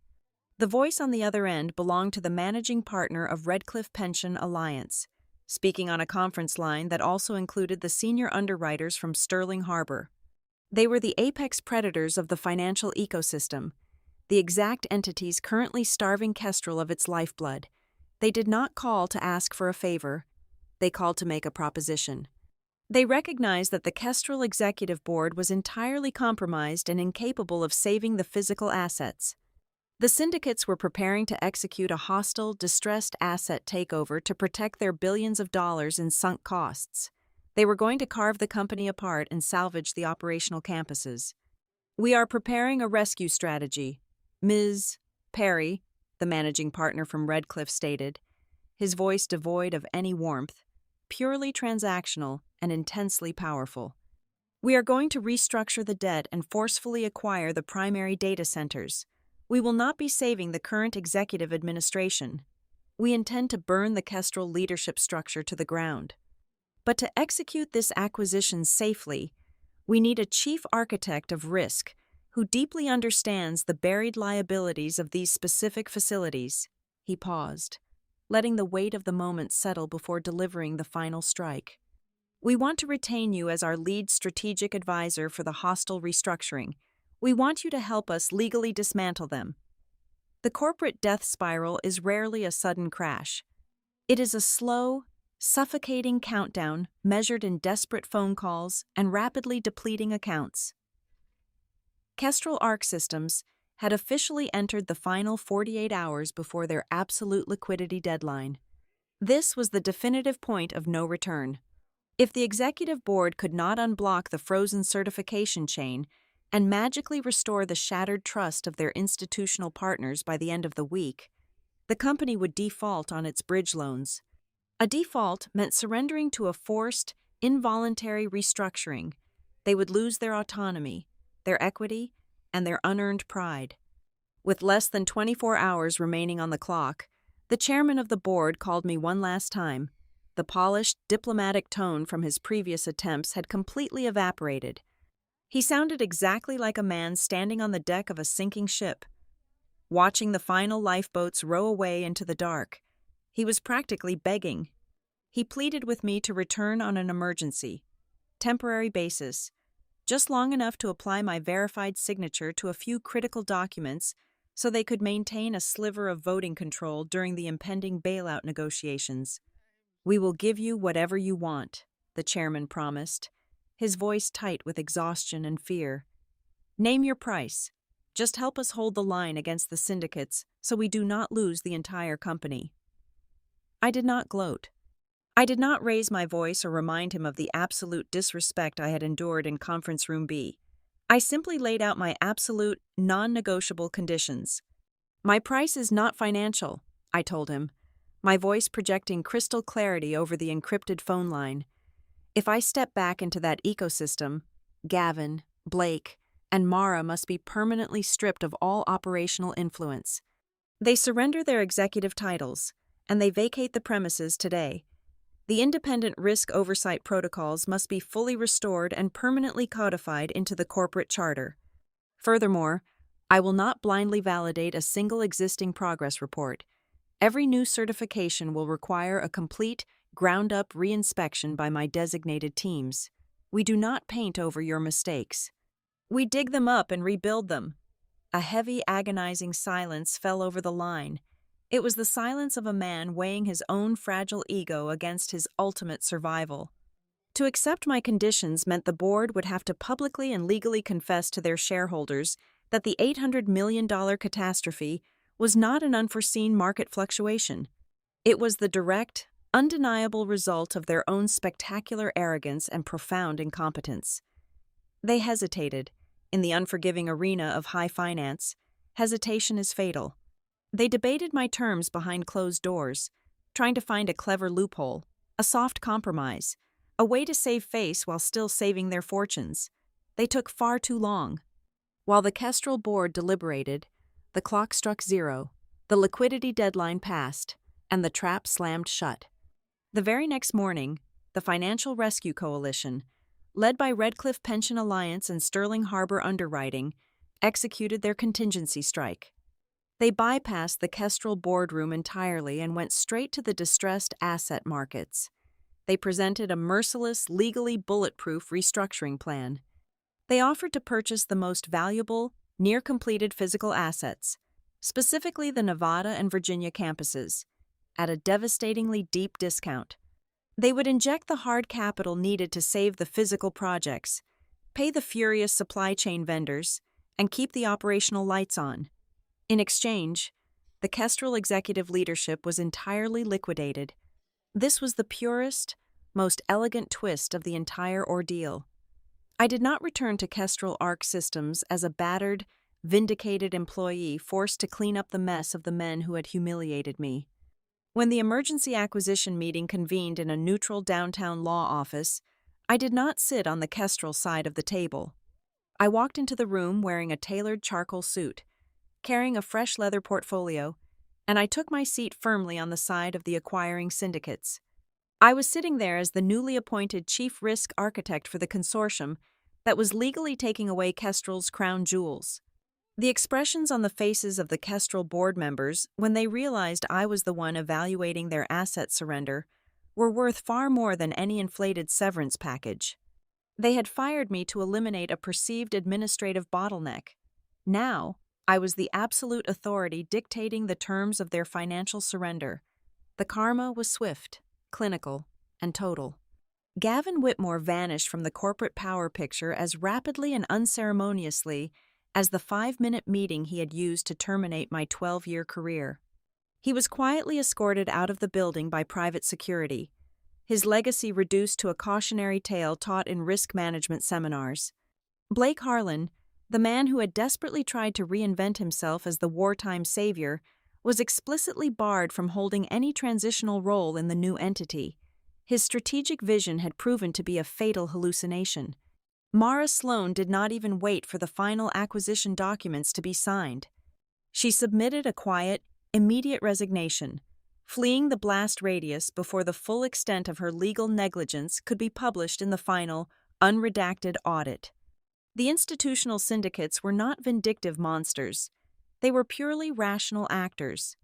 The voice on the other end belonged to the managing partner of Redcliffe Pension Alliance, speaking on a conference line that also included the senior underwriters from Sterling Harbor. They were the apex predators of the financial ecosystem, the exact entities currently starving Kestrel of its lifeblood. They did not call to ask for a favor. They called to make a proposition. They recognized that the Kestrel Executive Board was entirely compromised and incapable of saving the physical assets. The syndicates were preparing to execute a hostile, distressed asset takeover to protect their billions of dollars in sunk costs. They were going to carve the company apart and salvage the operational campuses. We are preparing a rescue strategy, Ms. Perry, the managing partner from Redcliffe stated, his voice devoid of any warmth, purely transactional and intensely powerful. We are going to restructure the debt and forcefully acquire the primary data centers. We will not be saving the current executive administration. We intend to burn the Kestrel leadership structure to the ground. But to execute this acquisition safely, we need a chief architect of risk who deeply understands the buried liabilities of these specific facilities. He paused, letting the weight of the moment settle before delivering the final strike. We want to retain you as our lead strategic advisor for the hostile restructuring. We want you to help us legally dismantle them. The corporate death spiral is rarely a sudden crash. It is a slow, suffocating countdown measured in desperate phone calls and rapidly depleting accounts. Kestrel Arc Systems had officially entered the final 48 hours before their absolute liquidity deadline. This was the definitive point of no return. If the executive board could not unblock the frozen certification chain and magically restore the shattered trust of their institutional partners by the end of the week, the company would default on its bridge loans. A default meant surrendering to a forced, involuntary restructuring. They would lose their autonomy, their equity, and their unearned pride. With less than 24 hours remaining on the clock, the chairman of the board called me one last time. The polished, diplomatic tone from his previous attempts had completely evaporated. He sounded exactly like a man standing on the deck of a sinking ship, watching the final lifeboats row away into the dark. He was practically begging. He pleaded with me to return on an emergency, temporary basis, just long enough to apply my verified signature to a few critical documents so they could maintain a sliver of voting control during the impending bailout negotiations. "We will give you whatever you want," the chairman promised, his voice tight with exhaustion and fear. "Name your price. Just help us hold the line against the syndicates so we do not lose the entire company." I did not gloat. I did not raise my voice or remind him of the absolute disrespect I had endured in Conference Room B. I simply laid out my absolute, non-negotiable conditions. "My price is not financial," I told him, my voice projecting crystal clarity over the encrypted phone line. "If I step back into that ecosystem, Gavin, Blake, and Mara must be permanently stripped of all operational influence. They surrender their executive titles, and they vacate the premises today. The independent risk oversight protocols must be fully restored and permanently codified into the corporate charter. Furthermore, I will not blindly validate a single existing progress report. Every new certification will require a complete, ground-up reinspection by my designated teams. We do not paint over your mistakes. We dig them up and rebuild them." A heavy, agonizing silence fell over the line. It was the silence of a man weighing his own fragile ego against his ultimate survival. To accept my conditions meant the board would have to publicly and legally confess to their shareholders that the $800 million catastrophe was not an unforeseen market fluctuation. It was the direct, undeniable result of their own spectacular arrogance and profound incompetence. They hesitated. In the unforgiving arena of high finance, hesitation is fatal. They debated my terms behind closed doors, trying to find a clever loophole, a soft compromise, a way to save face while still saving their fortunes. They took far too long. While the Kestrel board deliberated, the clock struck 0, the liquidity deadline passed, and the trap slammed shut. The very next morning, the Financial Rescue Coalition, led by Redcliffe Pension Alliance and Sterling Harbor Underwriting, executed their contingency strike. They bypassed the Kestrel boardroom entirely and went straight to the distressed asset markets. They presented a merciless, legally bulletproof restructuring plan. They offered to purchase the most valuable, near-completed physical assets, specifically the Nevada and Virginia campuses, at a devastatingly deep discount. They would inject the hard capital needed to save the physical projects, pay the furious supply chain vendors, and keep the operational lights on. In exchange, the Kestrel executive leadership was entirely liquidated. This was the purest, most elegant twist of the entire ordeal. I did not return to Kestrel Arc Systems as a battered, vindicated employee forced to clean up the mess of the men who had humiliated me. When the emergency acquisition meeting convened in a neutral downtown law office, I did not sit on the Kestrel side of the table. I walked into the room wearing a tailored charcoal suit, carrying a fresh leather portfolio, and I took my seat firmly on the side of the acquiring syndicates. I was sitting there as the newly appointed chief risk architect for the consortium that was legally taking away Kestrel's crown jewels. The expressions on the faces of the Kestrel board members when they realized I was the one evaluating their asset surrender were worth far more than any inflated severance package. They had fired me to eliminate a perceived administrative bottleneck. Now, I was the absolute authority dictating the terms of their financial surrender. The karma was swift, clinical, and total. Gavin Whitmore vanished from the corporate power picture as rapidly and unceremoniously as the 5-minute meeting he had used to terminate my 12-year career. He was quietly escorted out of the building by private security, his legacy reduced to a cautionary tale taught in risk management seminars. Blake Harlan, the man who had desperately tried to reinvent himself as the wartime savior, was explicitly barred from holding any transitional role in the new entity. His strategic vision had proven to be a fatal hallucination. Mara Sloan did not even wait for the final acquisition documents to be signed. She submitted a quiet, immediate resignation, fleeing the blast radius before the full extent of her legal negligence could be published in the final, unredacted audit. The institutional syndicates were not vindictive monsters. They were purely rational actors.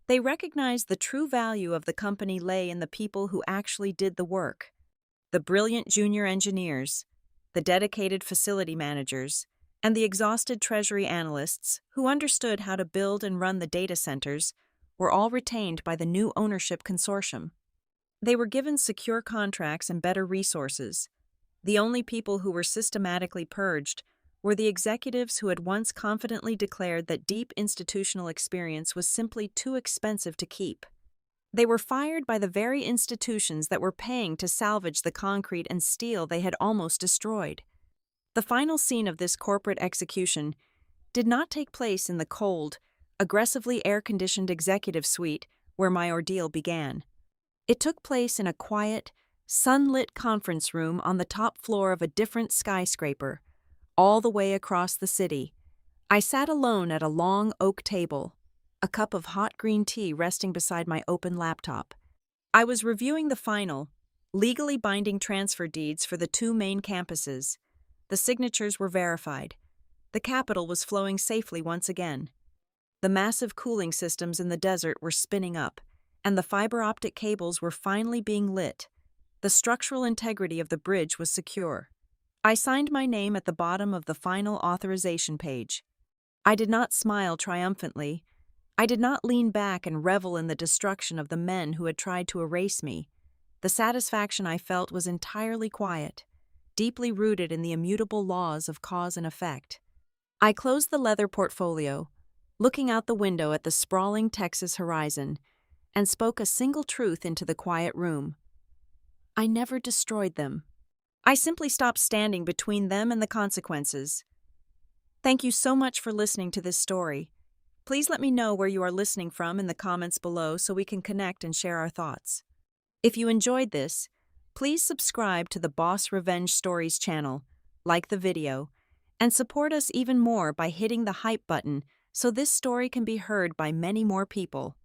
They recognized the true value of the company lay in the people who actually did the work. The brilliant junior engineers, the dedicated facility managers, and the exhausted treasury analysts who understood how to build and run the data centers were all retained by the new ownership consortium. They were given secure contracts and better resources. The only people who were systematically purged were the executives who had once confidently declared that deep institutional experience was simply too expensive to keep. They were fired by the very institutions that were paying to salvage the concrete and steel they had almost destroyed. The final scene of this corporate execution did not take place in the cold, aggressively air-conditioned executive suite where my ordeal began. It took place in a quiet, sunlit conference room on the top floor of a different skyscraper, all the way across the city. I sat alone at a long oak table, a cup of hot green tea resting beside my open laptop. I was reviewing the final, legally binding transfer deeds for the two main campuses. The signatures were verified. The capital was flowing safely once again. The massive cooling systems in the desert were spinning up, and the fiber optic cables were finally being lit. The structural integrity of the bridge was secure. I signed my name at the bottom of the final authorization page. I did not smile triumphantly. I did not lean back and revel in the destruction of the men who had tried to erase me. The satisfaction I felt was entirely quiet, deeply rooted in the immutable laws of cause and effect. I closed the leather portfolio, looking out the window at the sprawling Texas horizon, and spoke a single truth into the quiet room. I never destroyed them. I simply stopped standing between them and the consequences. Thank you so much for listening to this story. Please let me know where you are listening from in the comments below so we can connect and share our thoughts. If you enjoyed this, please subscribe to the Boss Revenge Stories channel, like the video, and support us even more by hitting the hype button so this story can be heard by many more people.